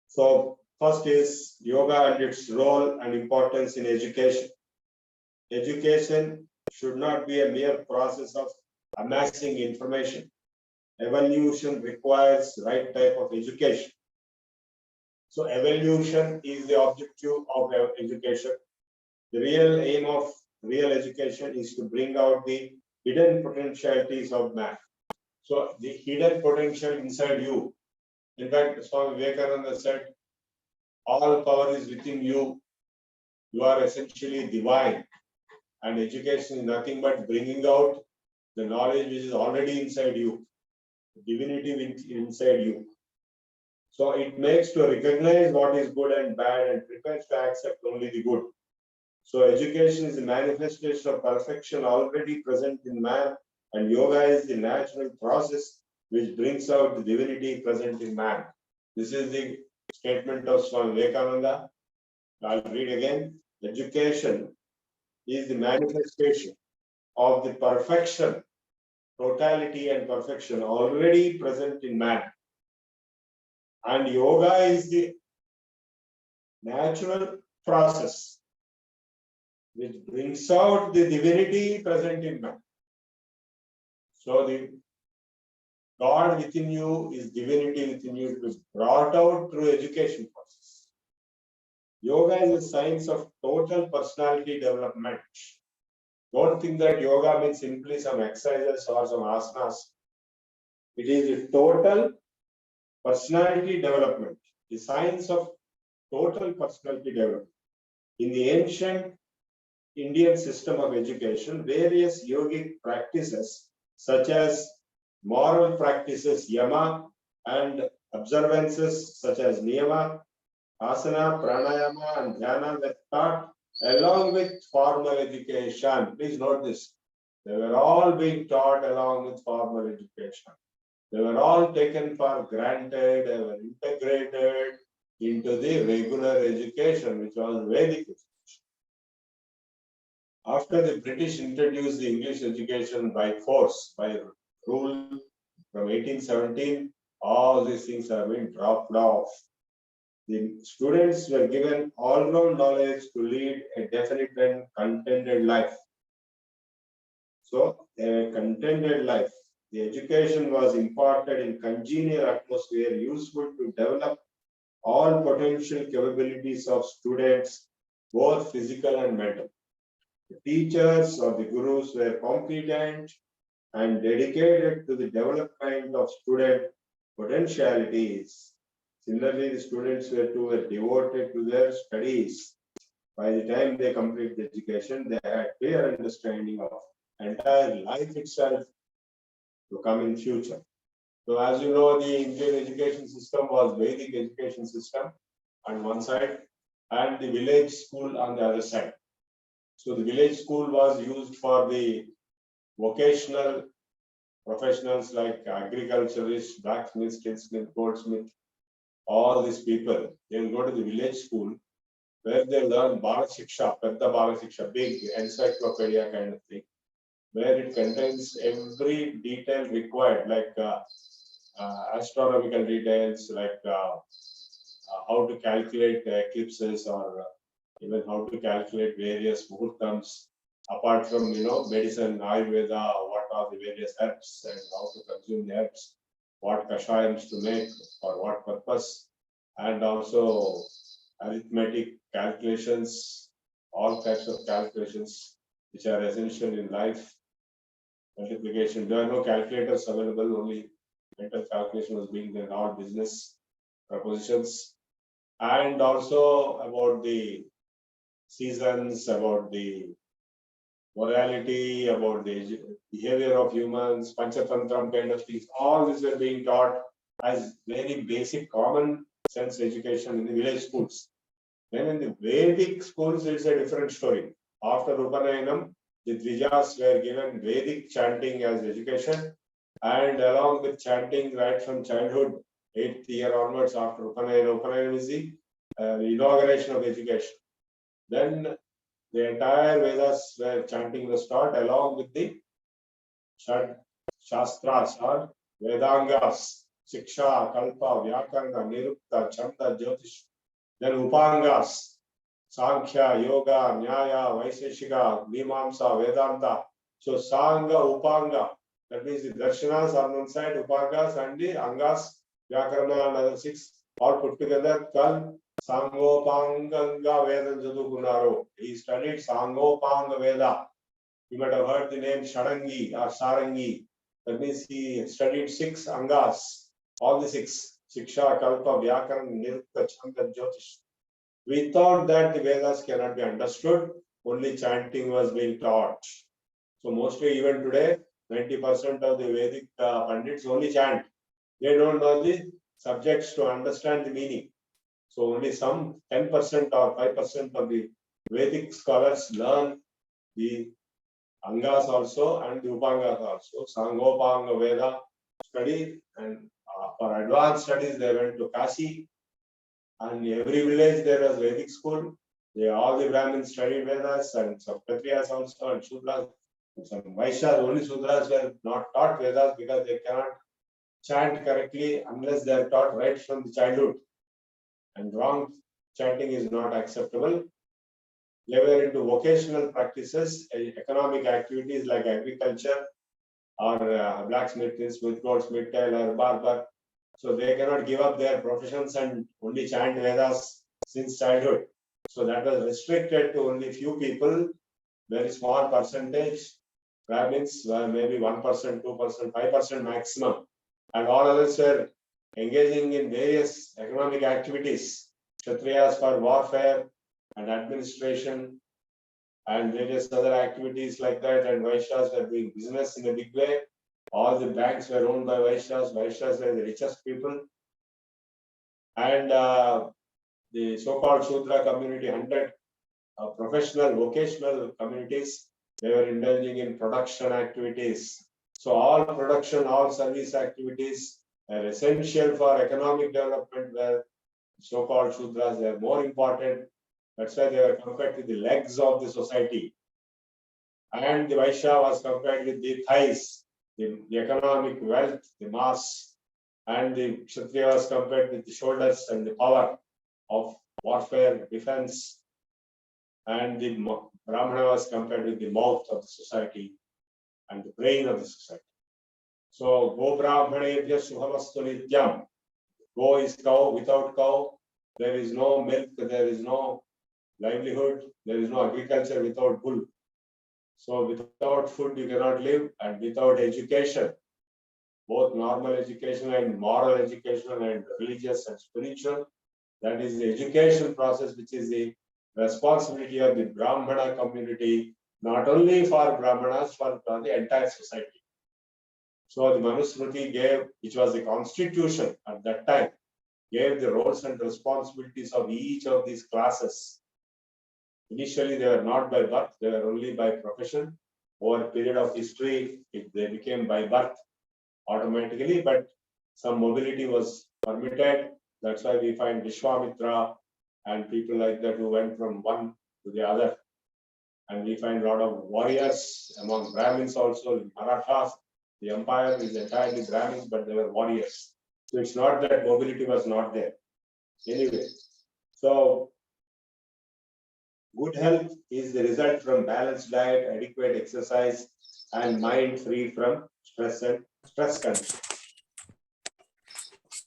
So first is yoga and its role and importance in education. Education should not be a mere process of amassing information. Evolution requires right type of education. So evolution is the objective of education. The real aim of real education is to bring out the hidden potentialities of man. So the hidden potential inside you. In fact, Swami Vivekananda said, all power is within you. You are essentially divine. And education is nothing but bringing out the knowledge which is already inside you, the divinity inside you. So it makes to recognize what is good and bad and prepares to accept only the good. So education is a manifestation of perfection already present in man, and yoga is the natural process which brings out the divinity present in man. This is the statement of Swami Vivekananda. I'll read again. Education is the manifestation of the perfection, totality and perfection already present in man. And yoga is the natural process which brings out the divinity present in man. So the God within you is divinity within you to be brought out through education process. Yoga is a science of total personality development. Don't think that yoga means simply some exercises or some asanas. It is a total personality development, the science of total personality development. In the ancient Indian system of education, various yogic practices such as moral practices, yama, and observances such as niyama, asana, pranayama, and dhyana were taught along with formal education. Please note this. They were all being taught along with formal education. They were all taken for granted, they were integrated into the regular education, which was Vedic education. After the British introduced the English education by force, by rule from 1817, all these things have been dropped off. The students were given all-round knowledge to lead a definite and contented life. So, a contented life. The education was imparted in congenial atmosphere, useful to develop all potential capabilities of students, both physical and mental. The teachers or the gurus were competent and dedicated to the development of student potentialities. Similarly, the students were devoted to their studies. By the time they complete the education, they had clear understanding of entire life itself to come in future. So as you know, the Indian education system was Vedic education system on one side and the village school on the other side. So the village school was used for the vocational professionals like agriculturists, blacksmiths, tinsmith, goldsmith, all these people. They will go to the village school where they learn Bala Shiksha, Pedda Bala Shiksha, big encyclopedia kind of thing, where it contains every detail required, like astronomical details, like how to calculate eclipses or even how to calculate various muhurtams, apart from, medicine, Ayurveda, what are the various herbs and how to consume the herbs, what kashayams to make, for what purpose, and also arithmetic calculations, all types of calculations which are essential in life, multiplication. There are no calculators available, only mental calculation was being done, all business propositions. and also about the seasons, about the morality, about the behavior of humans, Panchatantram kind of things. All these were being taught as very basic common sense education in the village schools. Then in the Vedic schools, it's a different story. After Upanayanam, the Dvijas were given Vedic chanting as education, and along with chanting right from childhood, 8th year onwards after Upanayanam. Upanayanam is the inauguration of education. Then the entire Vedas were chanting was taught along with the Shastras or Vedangas, Siksha, Kalpa, Vyakarna, Nirukta, Chanda, Jyotish. Then Upangas, Sankhya, Yoga, Nyaya, Vaiseshika, Mimamsa, Vedanta. So Sangha, Upanga, that means the Darshanas on one side, Upangas and the Angas, Vyakarna and other 6 all put together. Kal Sangopanganga Vedam Jadugunaro. He studied Sangopanga Veda. You might have heard the name Sharangi or Sarangi. That means he studied 6 Angas, all the 6. Siksha, Kalpa, Vyakarana, Nirukta, Chanda, Jyotish. We thought that the Vedas cannot be understood, only chanting was being taught. So mostly even today, 90% of the Vedic Pandits only chant. They don't know the subjects to understand the meaning. So only some 10% or 5% of the Vedic scholars learn the Angas also and the Upangas also. Sangopanga Veda study, and for advanced studies they went to Kashi, and in every village there was Vedic school. All the Brahmins studied Vedas, and some Kshatriyas also, and Shudras. Some Vaishyas, only Shudras were not taught Vedas because they cannot chant correctly unless they are taught right from the childhood. And wrong chanting is not acceptable. They were into vocational practices, economic activities like agriculture or blacksmithing, smith, goldsmith, tailor, barber. So they cannot give up their professions and only chant Vedas since childhood. So that was restricted to only few people, very small percentage. Brahmins were maybe 1%, 2%, 5% maximum. And all others were engaging in various economic activities. Kshatriyas for warfare and administration and various other activities like that. And Vaishyas were doing business in a big way. All the banks were owned by Vaishyas. Vaishyas were the richest people. And the so-called Shudra community, 100 professional, vocational communities, they were indulging in production activities. So all production, all service activities are essential for economic development, where so-called Shudras, they are more important. That's why they were compared to the legs of the society. And the Vaishya was compared with the thighs, the economic wealth, the mass, and the Kshatriya was compared with the shoulders and the power of warfare, defense, and the Brahmana was compared with the mouth of the society and the brain of the society. So, Go Brahmanebhya Shubhamastu Nityam. Go is cow. Without cow, there is no milk, there is no livelihood, there is no agriculture without bull. So without food you cannot live, and without education, both normal education and moral education and religious and spiritual, that is the education process, which is the responsibility of the Brahmana community, not only for Brahmanas, for the entire society. So the Manusmriti gave, which was the constitution at that time, gave the roles and responsibilities of each of these classes. Initially, they were not by birth, they were only by profession. Over a period of history, they became by birth automatically, but some mobility was permitted. That's why we find Vishwamitra and people like that who went from one to the other. And we find a lot of warriors among Brahmins also, in Marathas. The empire is entirely Brahmins, but they were warriors. So it's not that mobility was not there. Anyway, so good health is the result from balanced diet, adequate exercise, and mind free from stress and stress conditions.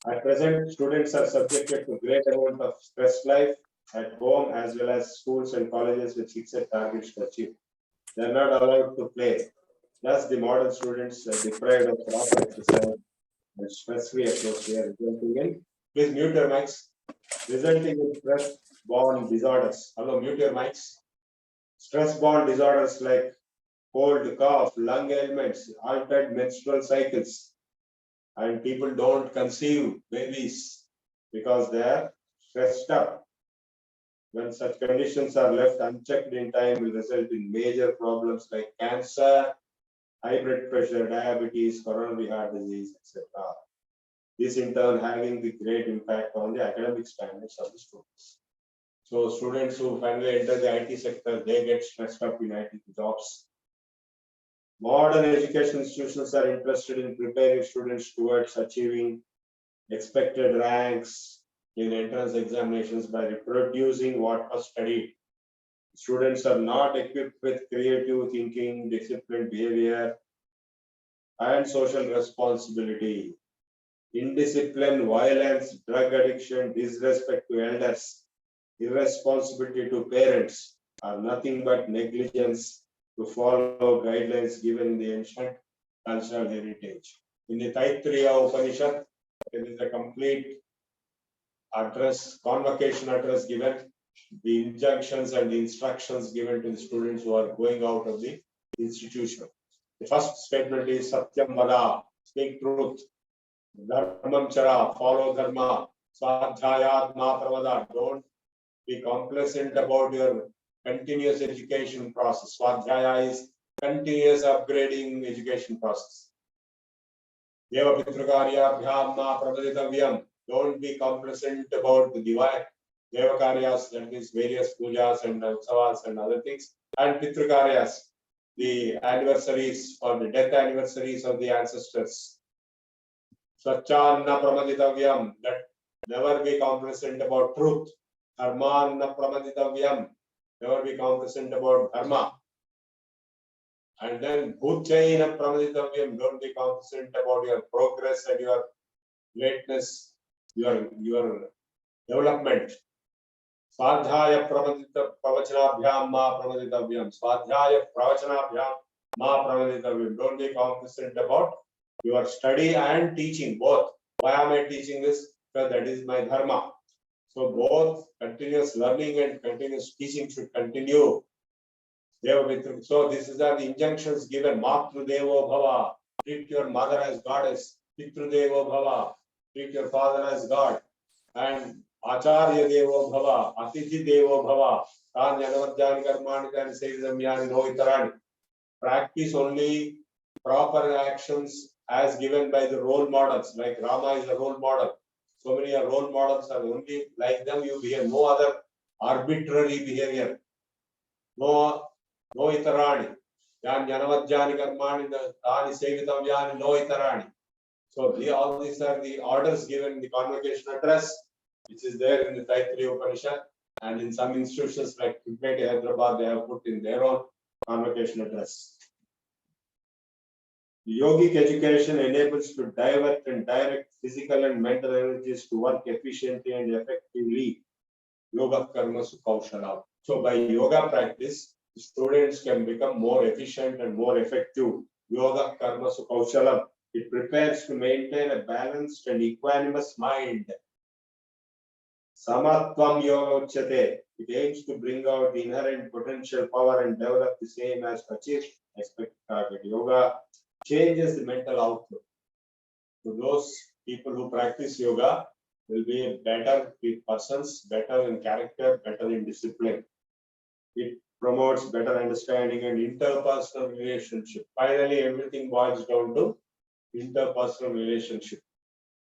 At present, students are subjected to great amount of stress life at home as well as schools and colleges with fixed targets to achieve. They are not allowed to play. Thus, the modern students are deprived of proper exercise and stress-free atmosphere, resulting in. Please mute your mics. resulting in stress-borne disorders. Hello, mute your mics. Stress-borne disorders like cold, cough, lung ailments, altered menstrual cycles, and people don't conceive babies because they are stressed up. When such conditions are left unchecked in time, will result in major problems like cancer, high blood pressure, diabetes, coronary heart disease, etc. This in turn having the great impact on the academic standards of the students. So students who finally enter the IT sector, they get stressed up in IT jobs. Modern education institutions are interested in preparing students towards achieving expected ranks in entrance examinations by reproducing what was studied. Students are not equipped with creative thinking, disciplined behavior, and social responsibility. Indiscipline, violence, drug addiction, disrespect to elders, irresponsibility to parents are nothing but negligence to follow guidelines given in the ancient cultural heritage. In the Taittiriya Upanishad, there is a complete address, convocation address given, the injunctions and the instructions given to the students who are going out of the institution. The first statement is Satyam Vada, speak truth. Dharmam Chara, follow Dharma. Swadhyayat Ma Pravada, don't be complacent about your continuous education process. Swadhyaya is continuous upgrading education process. Deva Pitrakarya Bhyam Ma Pravaditavyam, don't be complacent about the divine Devakaryas, that means various pujas and utsavas and other things, and Pitrakaryas, the anniversaries or the death anniversaries of the ancestors. Swachanna Pramaditavyam, that never be complacent about truth. Dharmanna Pramaditavyam, never be complacent about dharma. And then Bhutyaina Pramaditavyam, don't be complacent about your progress and your greatness, your development. Swadhyaya Pravachanabhyam Ma Pramaditavyam. Swadhyaya Pravachanabhyam Ma Pramaditavyam. Don't be complacent about your study and teaching, both. Why am I teaching this? Because that is my dharma. So both continuous learning and continuous teaching should continue. So this is the injunctions given. Matru Devo Bhava. Treat your mother as goddess. Pitru Devo Bhava. Treat your father as God. And Acharya Devo Bhava. Atithi Devo Bhava. Tan Yanavadhyani Karmani Tan Sevidamyani No Itarani. Practice only proper actions as given by the role models. Like Rama is a role model. So many role models are only like them. You behave. No other arbitrary behavior. No itarani. Yan Yanavadhyani Karmani Tani Sevitavyani No itarani. So all these are the orders given in the convocation address, which is there in the Taittiriya Upanishad, and in some institutions like Tibetan Hyderabad, they have put in their own convocation address. Yogic education enables to divert and direct physical and mental energies to work efficiently and effectively. Yoga karma sukhaushala. So by yoga practice, students can become more efficient and more effective. Yoga karma sukhaushala. It prepares to maintain a balanced and equanimous mind. Samatvam yoga uchyate. It aims to bring out the inherent potential power and develop the same as achieve expected target. Yoga changes the mental outlook. So those people who practice yoga will be better persons, better in character, better in discipline. It promotes better understanding and interpersonal relationship. Finally, everything boils down to interpersonal relationship.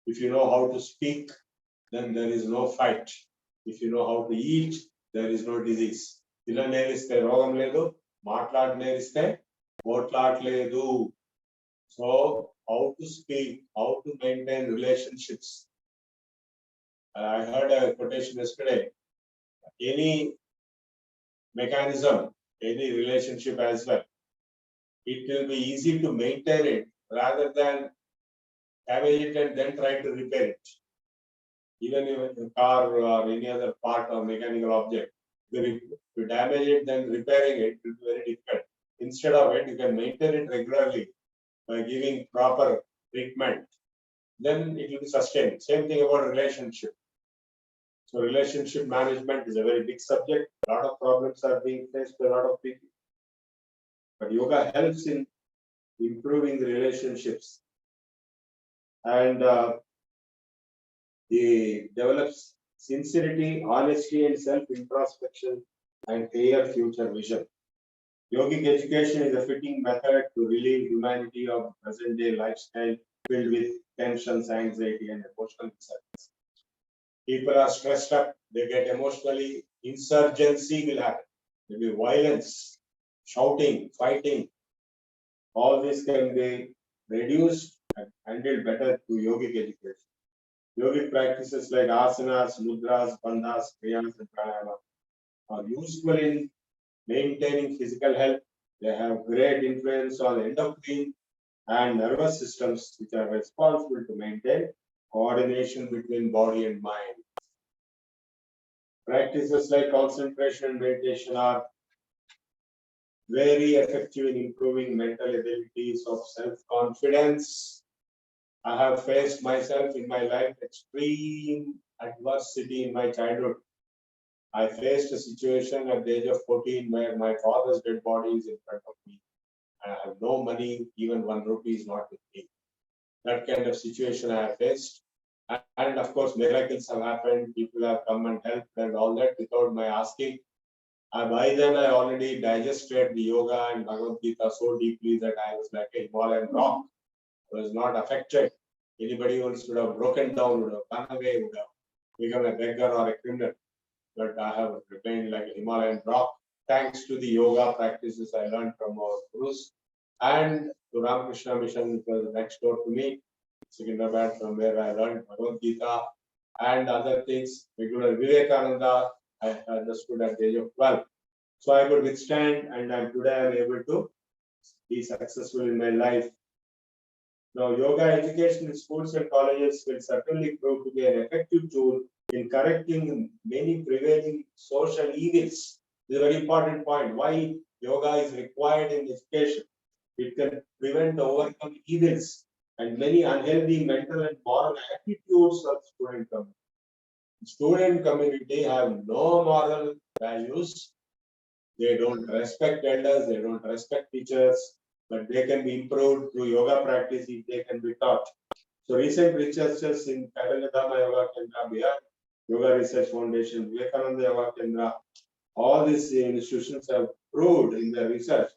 If you know how to speak, then there is no fight. If you know how to eat, there is no disease. Tilaneliste rogam ledu, maatladneliste potlatledu. So how to speak, how to maintain relationships. I heard a quotation yesterday. Any mechanism, any relationship as well, it will be easy to maintain it rather than damage it and then try to repair it. Even if a car or any other part or mechanical object, if you damage it, then repairing it will be very difficult. Instead of it, you can maintain it regularly by giving proper treatment. Then it will be sustained. Same thing about relationship. So relationship management is a very big subject. A lot of problems are being faced by a lot of people. But yoga helps in improving the relationships, and it develops sincerity, honesty, and self-introspection and clear future vision. Yogic education is a fitting method to relieve humanity of present-day lifestyle filled with tensions, anxiety, and emotional distress. People are stressed up, they get emotionally, insurgency will happen. There will be violence, shouting, fighting. All this can be reduced and handled better through yogic education. Yogic practices like asanas, mudras, bandhas, kriyas, and pranayama are useful in maintaining physical health. They have great influence on endocrine and nervous systems, which are responsible to maintain coordination between body and mind. Practices like concentration and meditation are very effective in improving mental abilities of self-confidence. I have faced myself in my life extreme adversity in my childhood. I faced a situation at the age of 14 where my father's dead body is in front of me. I have no money, even 1 rupee is not with me. That kind of situation I have faced. And of course, miracles have happened. People have come and helped and all that without my asking. By then, I already digested the yoga and Bhagavad Gita so deeply that I was like a Himalayan rock. I was not affected. Anybody else would have broken down, would have gone away, would have become a beggar or a criminal. But I have remained like a Himalayan rock, thanks to the yoga practices I learned from our gurus and to Ramakrishna Mission, which was next door to me, Secunderabad, from where I learned Bhagavad Gita and other things. Regular Vivekananda, I understood at the age of 12. So I could withstand, and today I am able to be successful in my life. Now, yoga education in schools and colleges will certainly prove to be an effective tool in correcting many prevailing social evils. This is a very important point. Why yoga is required in education? It can prevent or overcome evils and many unhealthy mental and moral attitudes of student community. Student community have no moral values. They don't respect elders, they don't respect teachers, but they can be improved through yoga practice if they can be taught. So recent researchers in Dharma Yoga Kendra, Bihar, Yoga Research Foundation, Vivekananda Yoga Kendra, all these institutions have proved in their research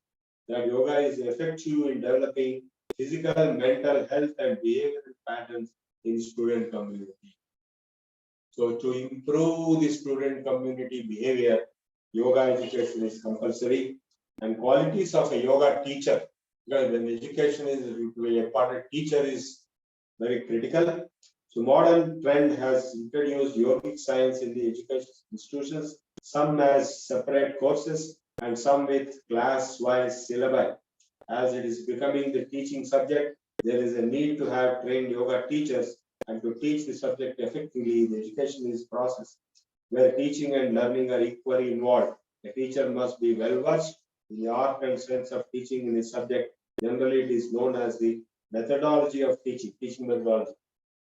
that yoga is effective in developing physical, mental health and behavioral patterns in student community. So to improve the student community behavior, yoga education is compulsory, and qualities of a yoga teacher, because when education is to be a part of teacher is very critical. So modern trend has introduced yogic science in the education institutions, some as separate courses and some with class-wise syllabi. As it is becoming the teaching subject, there is a need to have trained yoga teachers, and to teach the subject effectively, the education is process where teaching and learning are equally involved. The teacher must be well versed in the art and sense of teaching in a subject. Generally, it is known as the methodology of teaching methodology.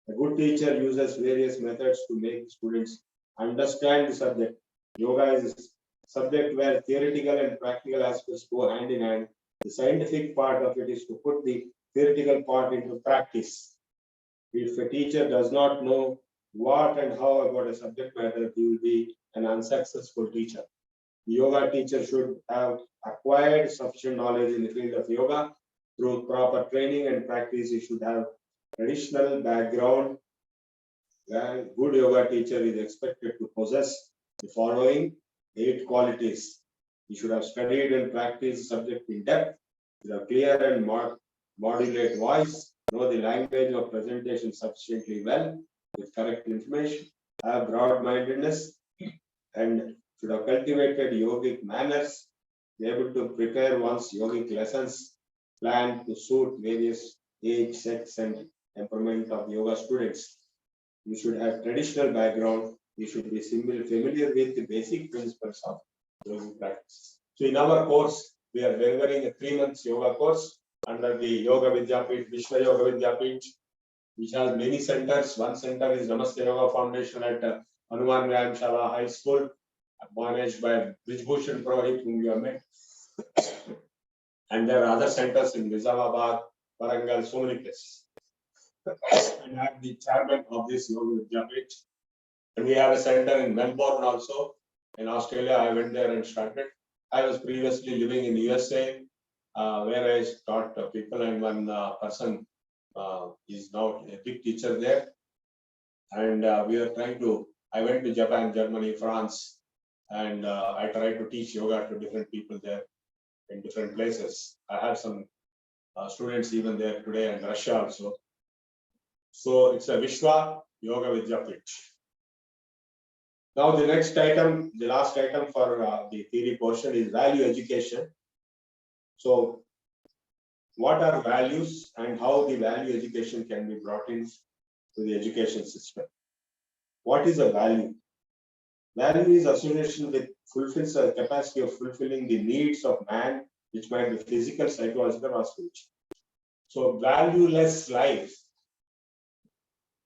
A good teacher uses various methods to make students understand the subject. Yoga is a subject where theoretical and practical aspects go hand in hand. The scientific part of it is to put the theoretical part into practice. If a teacher does not know what and how about a subject matter, he will be an unsuccessful teacher. The yoga teacher should have acquired sufficient knowledge in the field of yoga through proper training and practice. He should have traditional background. A good yoga teacher is expected to possess the following 8 qualities. He should have studied and practiced the subject in depth, with a clear and modulate voice, know the language of presentation sufficiently well, with correct information, have broad-mindedness, and should have cultivated yogic manners, be able to prepare one's yogic lessons, plan to suit various age, sex, and temperament of yoga students. You should have traditional background. You should be familiar with the basic principles of yogic practice. So in our course, we are delivering a 3 months yoga course under the Yoga Vidyapit, Vishwa Yoga Vidyapit, which has many centers. One center is Namaste Yoga Foundation at Hanuman Vyayamshala High School, managed by Brijbhushan Purohit, whom you have met. And there are other centers in Nizamabad, Warangal, so many places. And I'm the chairman of this Yoga Vidyapith. And we have a center in Melbourne also. In Australia, I went there and started. I was previously living in USA, where I taught people, and one person is now a big teacher there. And we are trying to, I went to Japan, Germany, France, and I tried to teach yoga to different people there in different places. I have some students even there today, and Russia also. So it's a Vishwa Yoga Vidyapith. Now the next item, the last item for the theory portion is value education. So what are values and how the value education can be brought in to the education system? What is a value? Value is association with fulfills the capacity of fulfilling the needs of man, which might be physical, psychological, or spiritual. So valueless life,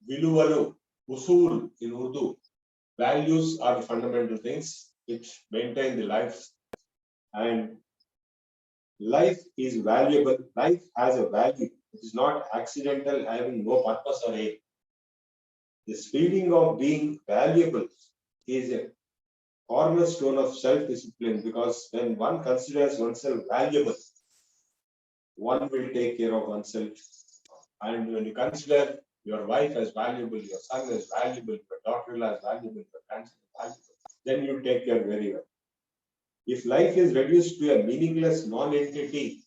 viluvalu, usul in Urdu. Values are the fundamental things which maintain the life, and life is valuable. Life has a value. It is not accidental, having no purpose or aim. This feeling of being valuable is a cornerstone of self-discipline, because when one considers oneself valuable, one will take care of oneself. And when you consider your wife as valuable, your son as valuable, your daughter-in-law as valuable, your grandson as valuable, then you take care very well. If life is reduced to a meaningless non-entity,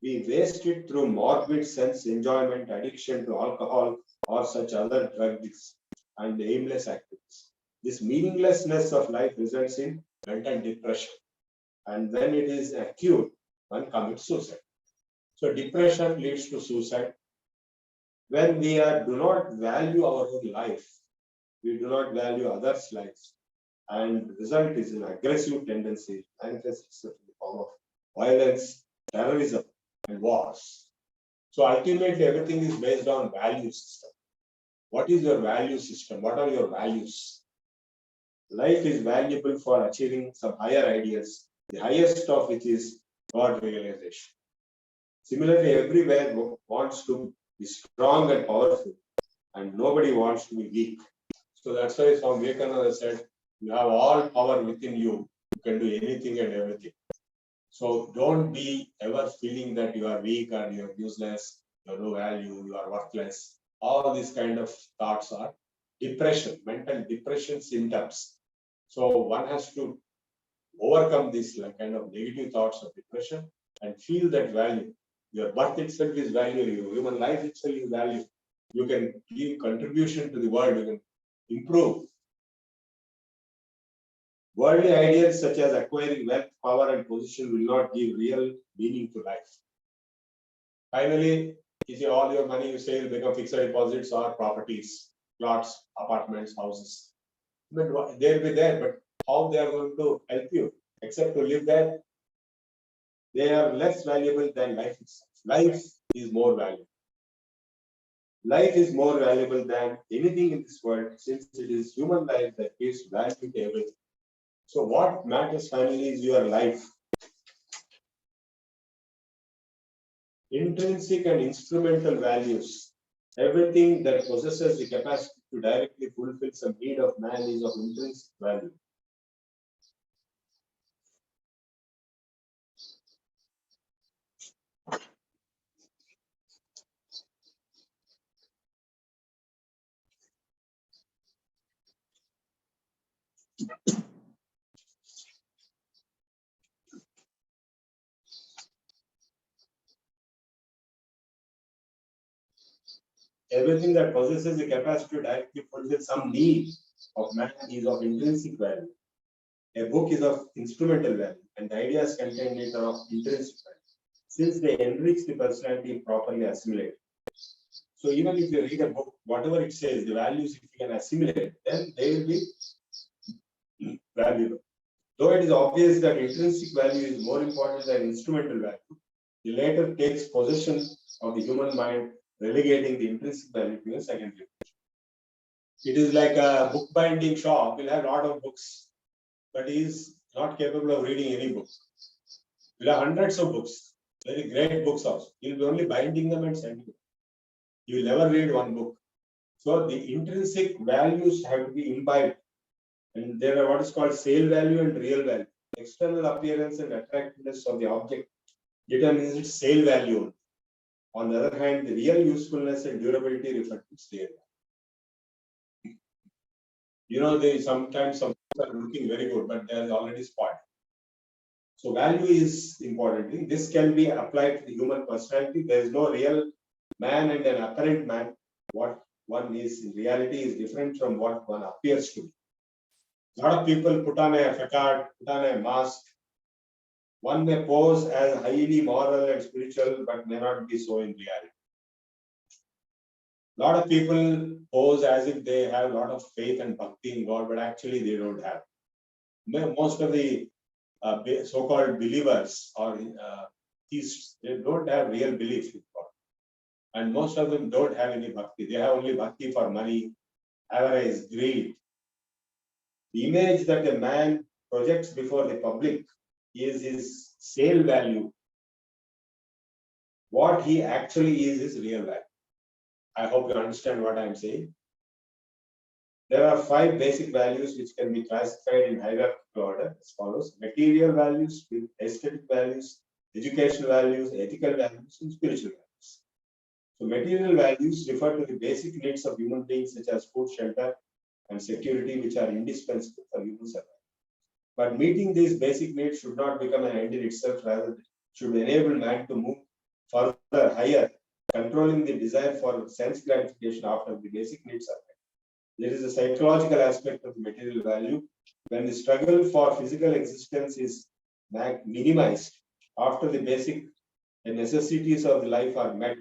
we waste it through morbid sense enjoyment, addiction to alcohol, or such other drugs and aimless activities. This meaninglessness of life results in mental depression. And when it is acute, one commits suicide. So depression leads to suicide. When we do not value our own life, we do not value others' lives, and the result is an aggressive tendency manifests itself in the form of violence, terrorism, and wars. So ultimately, everything is based on value system. What is your value system? What are your values? Life is valuable for achieving some higher ideas, the highest of which is God realization. Similarly, everywhere wants to be strong and powerful, and nobody wants to be weak. So that's why Swami Vivekananda said, you have all power within you. You can do anything and everything. So don't be ever feeling that you are weak or you are useless, you have no value, you are worthless. All these kind of thoughts are depression, mental depression symptoms. So one has to overcome these kind of negative thoughts of depression and feel that value. Your birth itself is value, your human life itself is value. You can give contribution to the world, you can improve. Worldly ideas such as acquiring wealth, power, and position will not give real meaning to life. Finally, if all your money you say will become fixed deposits or properties, plots, apartments, houses. But they'll be there, but how they are going to help you except to live there? They are less valuable than life itself. Life is more valuable. Life is more valuable than anything in this world, since it is human life that gives value to everything. So what matters finally is your life. Intrinsic and instrumental values. Everything that possesses the capacity to directly fulfill some need of man is of intrinsic value. Everything that possesses the capacity to directly fulfill some need of man is of intrinsic value. A book is of instrumental value, and the ideas contained in it are of intrinsic value, since they enrich the personality properly assimilated. So even if you read a book, whatever it says, the values, if you can assimilate, then they will be valuable. Though it is obvious that intrinsic value is more important than instrumental value, the latter takes possession of the human mind, relegating the intrinsic value to a secondary. It is like a bookbinding shop. We'll have a lot of books, but he is not capable of reading any book. We'll have hundreds of books, very great books also. He'll be only binding them and sending them. He will never read one book. So the intrinsic values have to be imbibed. And there are what is called sale value and real value. External appearance and attractiveness of the object determines its sale value. On the other hand, the real usefulness and durability refer to sale value. You know, sometimes some things are looking very good, but they are already spoiled. So value is important. This can be applied to the human personality. There is no real man and an apparent man. What one is in reality is different from what one appears to be. A lot of people put on a facade, put on a mask. One may pose as highly moral and spiritual, but may not be so in reality. A lot of people pose as if they have a lot of faith and bhakti in God, but actually they don't have. Most of the so-called believers or theists, they don't have real belief in God. And most of them don't have any bhakti. They have only bhakti for money, avarice, greed. The image that a man projects before the public is his sale value. What he actually is his real value. I hope you understand what I am saying. There are 5 basic values which can be classified in hierarchical order as follows: material values, aesthetic values, educational values, ethical values, and spiritual values. So material values refer to the basic needs of human beings such as food, shelter, and security, which are indispensable for human survival. But meeting these basic needs should not become an end in itself, rather should enable man to move further, higher, controlling the desire for sense gratification after the basic needs are met. There is a psychological aspect of the material value. When the struggle for physical existence is minimized after the basic necessities of the life are met,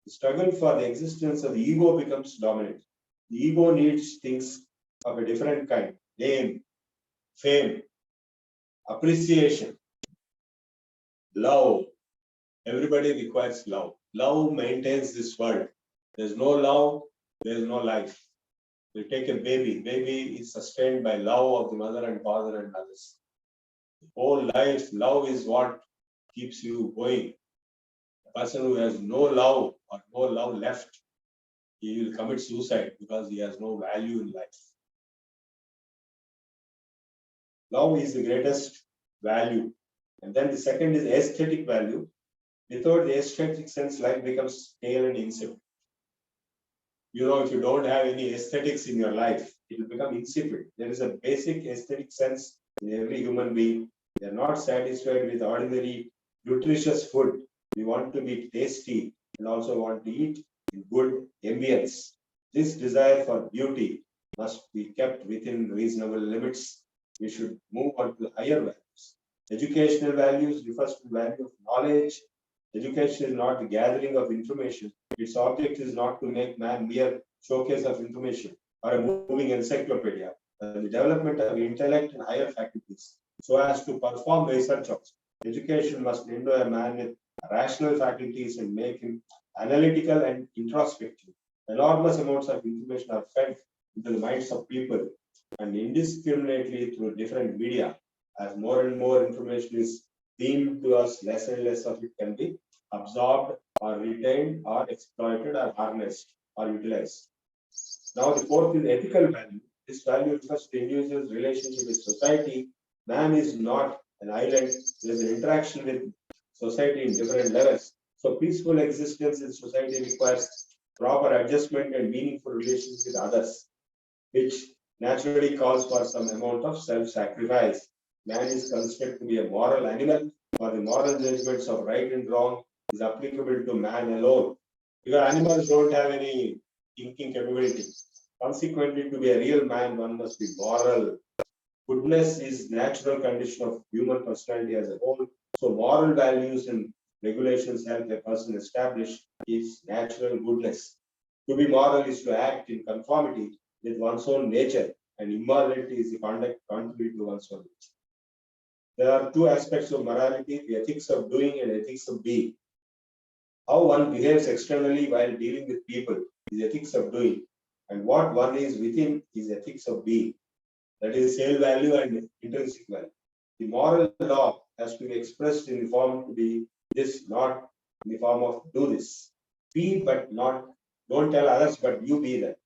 the struggle for the existence of the ego becomes dominant. The ego needs things of a different kind: name, fame, appreciation, love. Everybody requires love. Love maintains this world. There's no love, there's no life. You take a baby. Baby is sustained by love of the mother and father and others. The whole life, love is what keeps you going. A person who has no love or no love left, he will commit suicide because he has no value in life. Love is the greatest value. And then the second is aesthetic value. Without the aesthetic sense, life becomes stale and insipid. You know, if you don't have any aesthetics in your life, it will become insipid. There is a basic aesthetic sense in every human being. They are not satisfied with ordinary, nutritious food. We want to be tasty and also want to eat in good ambience. This desire for beauty must be kept within reasonable limits. We should move on to higher values. Educational values refers to the value of knowledge. Education is not the gathering of information. Its object is not to make man mere showcase of information or a moving encyclopedia, but the development of intellect and higher faculties so as to perform research also. Education must endow a man with rational faculties and make him analytical and introspective. Enormous amounts of information are fed into the minds of people and indiscriminately through different media. As more and more information is beamed to us, less and less of it can be absorbed or retained or exploited or harnessed or utilized. Now the fourth is ethical value. This value refers to individual's relationship with society. Man is not an island. There is an interaction with society in different levels. So peaceful existence in society requires proper adjustment and meaningful relations with others, which naturally calls for some amount of self-sacrifice. Man is considered to be a moral animal, for the moral judgments of right and wrong is applicable to man alone. Because animals don't have any thinking capability. Consequently, to be a real man, one must be moral. Goodness is natural condition of human personality as a whole. So moral values and regulations help a person establish his natural goodness. To be moral is to act in conformity with one's own nature, and immorality is the conduct contrary to one's own nature. There are two aspects of morality: the ethics of doing and ethics of being. How one behaves externally while dealing with people is ethics of doing. And what one is within is ethics of being. That is sale value and intrinsic value. The moral law has to be expressed in the form to be this, not in the form of do this. Be but not, don't tell others, but you be that.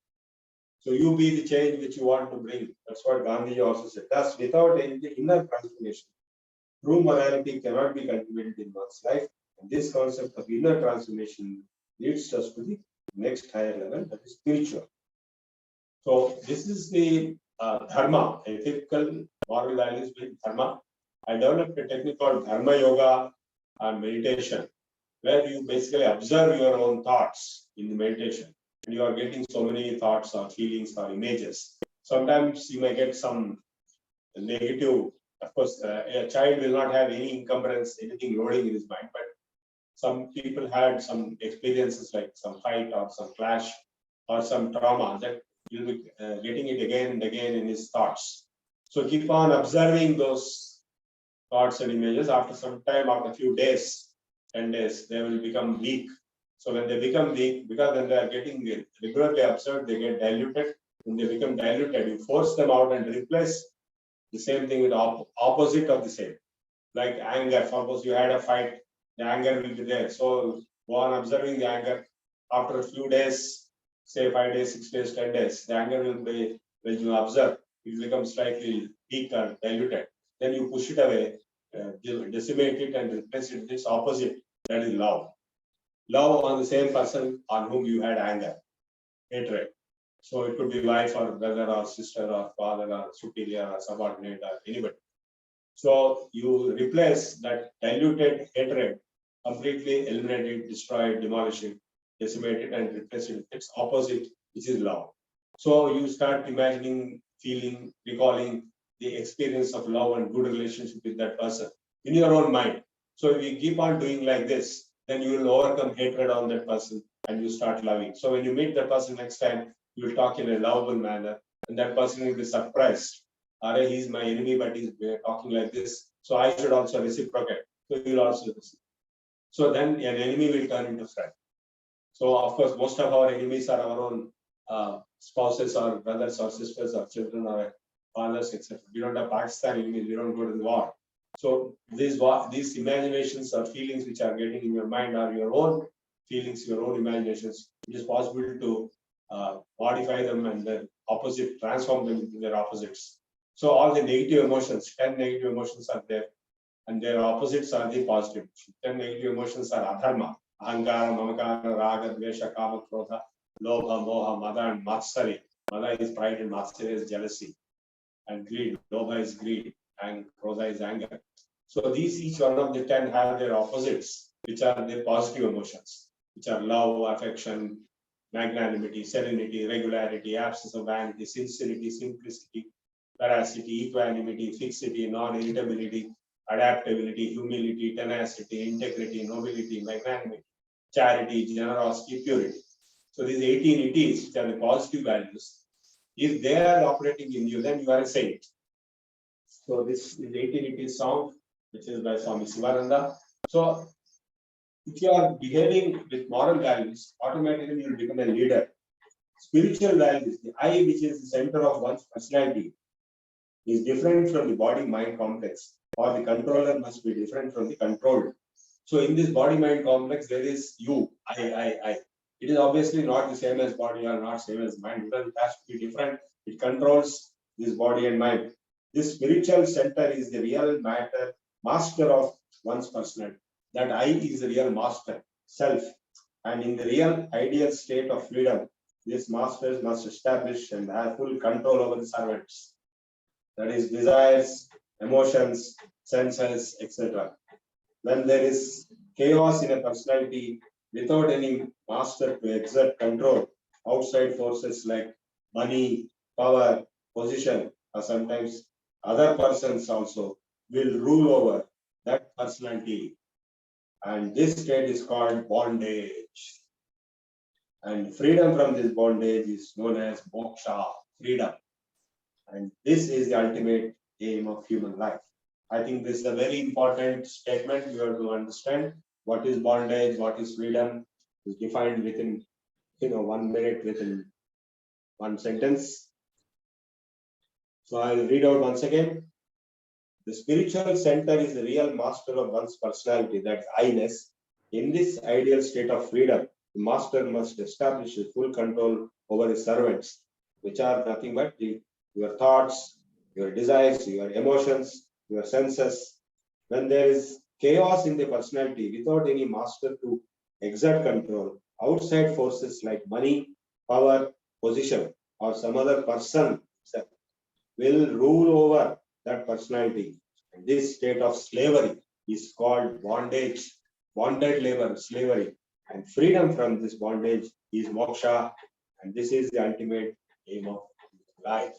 So you be the change which you want to bring. That's what Gandhi also said. Thus, without any inner transformation, true morality cannot be cultivated in one's life. And this concept of inner transformation leads us to the next higher level, that is spiritual. So this is the Dharma, ethical moral values with Dharma. I developed a technique called Dharma Yoga and meditation, where you basically observe your own thoughts in the meditation. And you are getting so many thoughts or feelings or images. Sometimes you may get some negative. Of course, a child will not have any encumbrance, anything loading in his mind, but some people had some experiences like some fight or some clash or some trauma that you'll be getting it again and again in his thoughts. So keep on observing those thoughts and images. After some time, after a few days, 10 days, they will become weak. So when they become weak, because when they are getting regularly observed, they get diluted. When they become diluted, you force them out and replace the same thing with opposite of the same. Like anger, suppose you had a fight, the anger will be there. So go on observing the anger. After a few days, say 5 days, 6 days, 10 days, the anger will be, when you observe, it will become slightly weak or diluted. Then you push it away, decimate it and replace it with its opposite, that is love. Love on the same person on whom you had anger, hatred. So it could be wife or brother or sister or father or superior or subordinate or anybody. So you replace that diluted hatred, completely eliminate it, destroy it, demolish it, decimate it, and replace it with its opposite, which is love. So you start imagining, feeling, recalling the experience of love and good relationship with that person in your own mind. So if you keep on doing like this, then you will overcome hatred on that person and you start loving. So when you meet that person next time, you will talk in a lovable manner, and that person will be surprised. He's my enemy, but he's talking like this. So I should also reciprocate. So he will also receive. So then an enemy will turn into friend. So of course, most of our enemies are our own spouses or brothers or sisters or children or fathers, etc. We don't have Pakistan enemies. We don't go to the war. So these imaginations or feelings which are getting in your mind are your own feelings, your own imaginations. It is possible to modify them and then transform them into their opposites. So all the negative emotions, 10 negative emotions are there, and their opposites are the positive. 10 negative emotions are adharma, ahankara, mamakara, raga, dvesha, kama, krodha, lobha, moha, mada, and matsarya. Mada is pride and matsarya is jealousy. And greed, lobha is greed, and krodha is anger. So these, each one of the 10 have their opposites, which are the positive emotions, which are love, affection, magnanimity, serenity, regularity, absence of vanity, sincerity, simplicity, veracity, equanimity, fixity, non-irritability, adaptability, humility, tenacity, integrity, nobility, magnanimity, charity, generosity, purity. So these 18 ETs, which are the positive values, if they are operating in you, then you are a saint. So this is 18 ET song, which is by Swami Sivananda. So if you are behaving with moral values, automatically you will become a leader. Spiritual values, the I, which is the center of one's personality, is different from the body-mind complex, or the controller must be different from the controlled. So in this body-mind complex, there is you, I. It is obviously not the same as body or not same as mind, because it has to be different. It controls this body and mind. This spiritual center is the real master of one's personality. That I is the real master, self. And in the real ideal state of freedom, these masters must establish and have full control over the servants. That is desires, emotions, senses, etc. When there is chaos in a personality without any master to exert control, outside forces like money, power, position, or sometimes other persons also will rule over that personality. And this state is called bondage. And freedom from this bondage is known as moksha, freedom. And this is the ultimate aim of human life. I think this is a very important statement. You have to understand what is bondage, what is freedom, is defined within 1 minute, within one sentence. So I will read out once again. The spiritual center is the real master of one's personality, that's I-ness. In this ideal state of freedom, the master must establish his full control over his servants, which are nothing but your thoughts, your desires, your emotions, your senses. When there is chaos in the personality without any master to exert control, outside forces like money, power, position, or some other person will rule over that personality. And this state of slavery is called bondage, bonded labor, slavery. And freedom from this bondage is moksha. And this is the ultimate aim of life.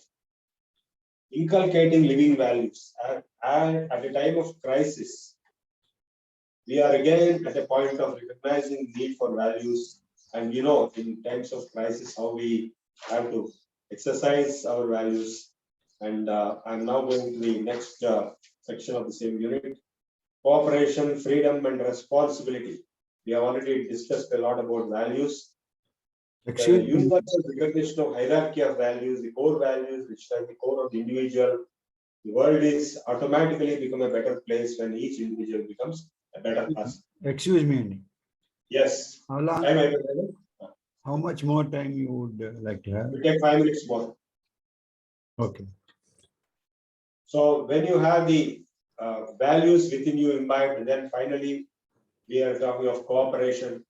Inculcating living values. At a time of crisis, we are again at a point of recognizing the need for values. And you know, in times of crisis, how we have to exercise our values. And I'm now going to the next section of the same unit. Cooperation, freedom, and responsibility. We have already discussed a lot about values. The universal recognition of hierarchy of values, the core values, which are the core of the individual. The world is automatically become a better place when each individual becomes a better person. Excuse me, Andy. Yes. How long? Time I will- How much more time you would like to have? We take 5 minutes more. Okay. So when you have the values within you imbibed, then finally we are talking of cooperation,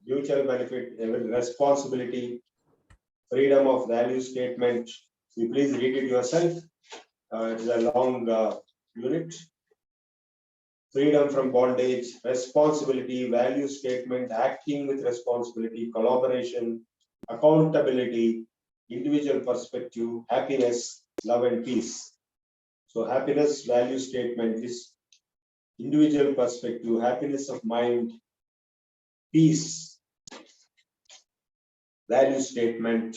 mutual benefit, responsibility, freedom of value statement. You please read it yourself. It is a long unit. Freedom from bondage, responsibility, value statement, acting with responsibility, collaboration, accountability, individual perspective, happiness, love and peace. So happiness, value statement is individual perspective, happiness of mind, peace, value statement.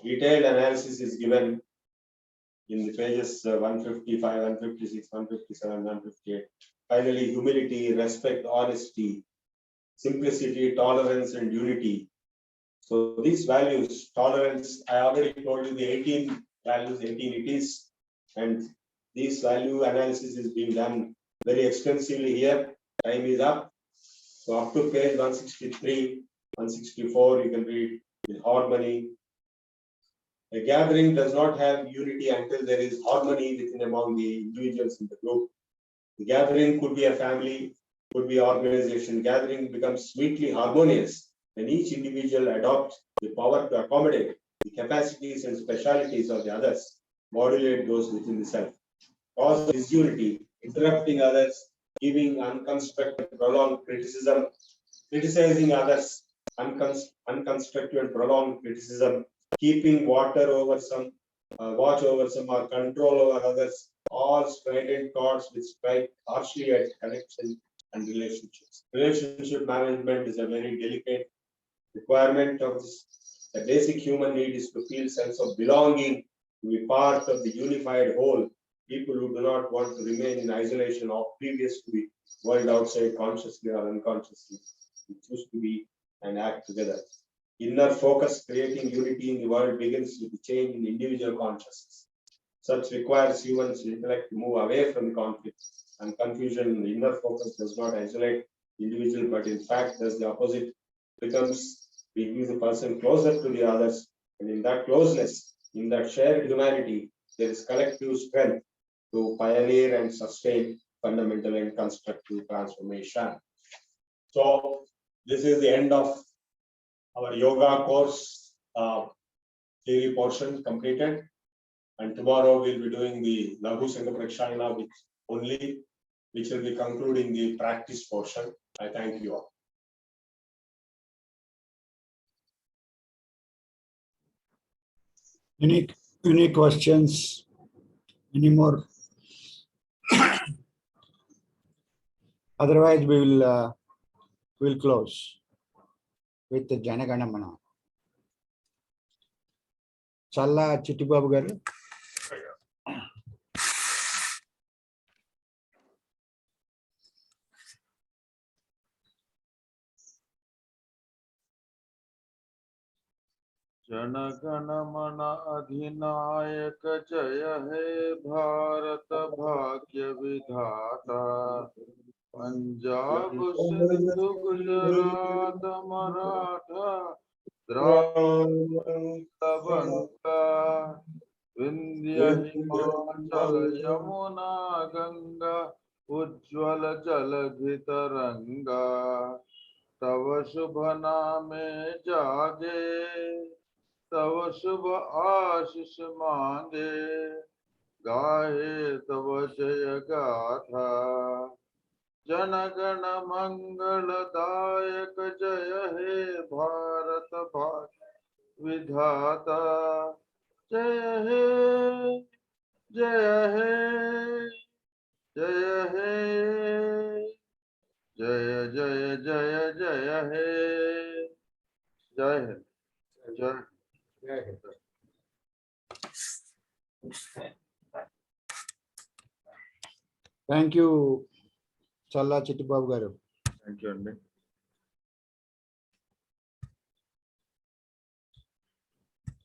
Detailed analysis is given in the pages 155, 156, 157, 158. Finally, humility, respect, honesty, simplicity, tolerance, and unity. So these values, tolerance, I already told you the 18 values, 18 it is, and this value analysis is being done very extensively here. Time is up. So up to page 163, 164, you can read in harmony. A gathering does not have unity until there is harmony within among the individuals in the group. The gathering could be a family, could be organization. Gathering becomes sweetly harmonious when each individual adopts the power to accommodate the capacities and specialities of the others, modulate those within the self. Cause disunity, interrupting others, giving unconstructive, prolonged criticism, criticizing others, unconstructive and prolonged criticism, keeping watch over some, or control over others, all strident thoughts which strike harshly at connection and relationships. Relationship management is a very delicate requirement of this. The basic human need is to feel sense of belonging, to be part of the unified whole. People who do not want to remain in isolation or previous to the world outside consciously or unconsciously, choose to be and act together. Inner focus, creating unity in the world, begins with the change in individual consciousness. Such requires humans' intellect to move away from the conflict and confusion. The inner focus does not isolate the individual, but in fact does the opposite. Brings the person closer to the others, and in that closeness, in that shared humanity, there is collective strength to pioneer and sustain fundamental and constructive transformation. So this is the end of our yoga course theory portion completed, and tomorrow we'll be doing the Laghu Sangha Prakshana which will be concluding the practice portion. I thank you all. Any questions? Any more? Otherwise, we will close with the Janaganamana. Challa Chittibabu garu. जनगण मन अधिनायक जय हे भारत भाग्य विधाता पंजाब सिंधु गुजरात मराठा द्राविड़ विंध्य हिमाचल यमुना गंगा उज्ज्वल जलधि तरंगा तव शुभ नामे जागे तव शुभ आशीष मांगे गाहे तव जय गाथा जनगण मंगलदायक जय हे भारत भाग्य विधाता जय हे जय हे जय हे जय जय जय जय हे जय हे जय థ్యాంక్ యూ చల్లా చిట్టిబాబు గారు. థ్యాంక్ యూ అండి.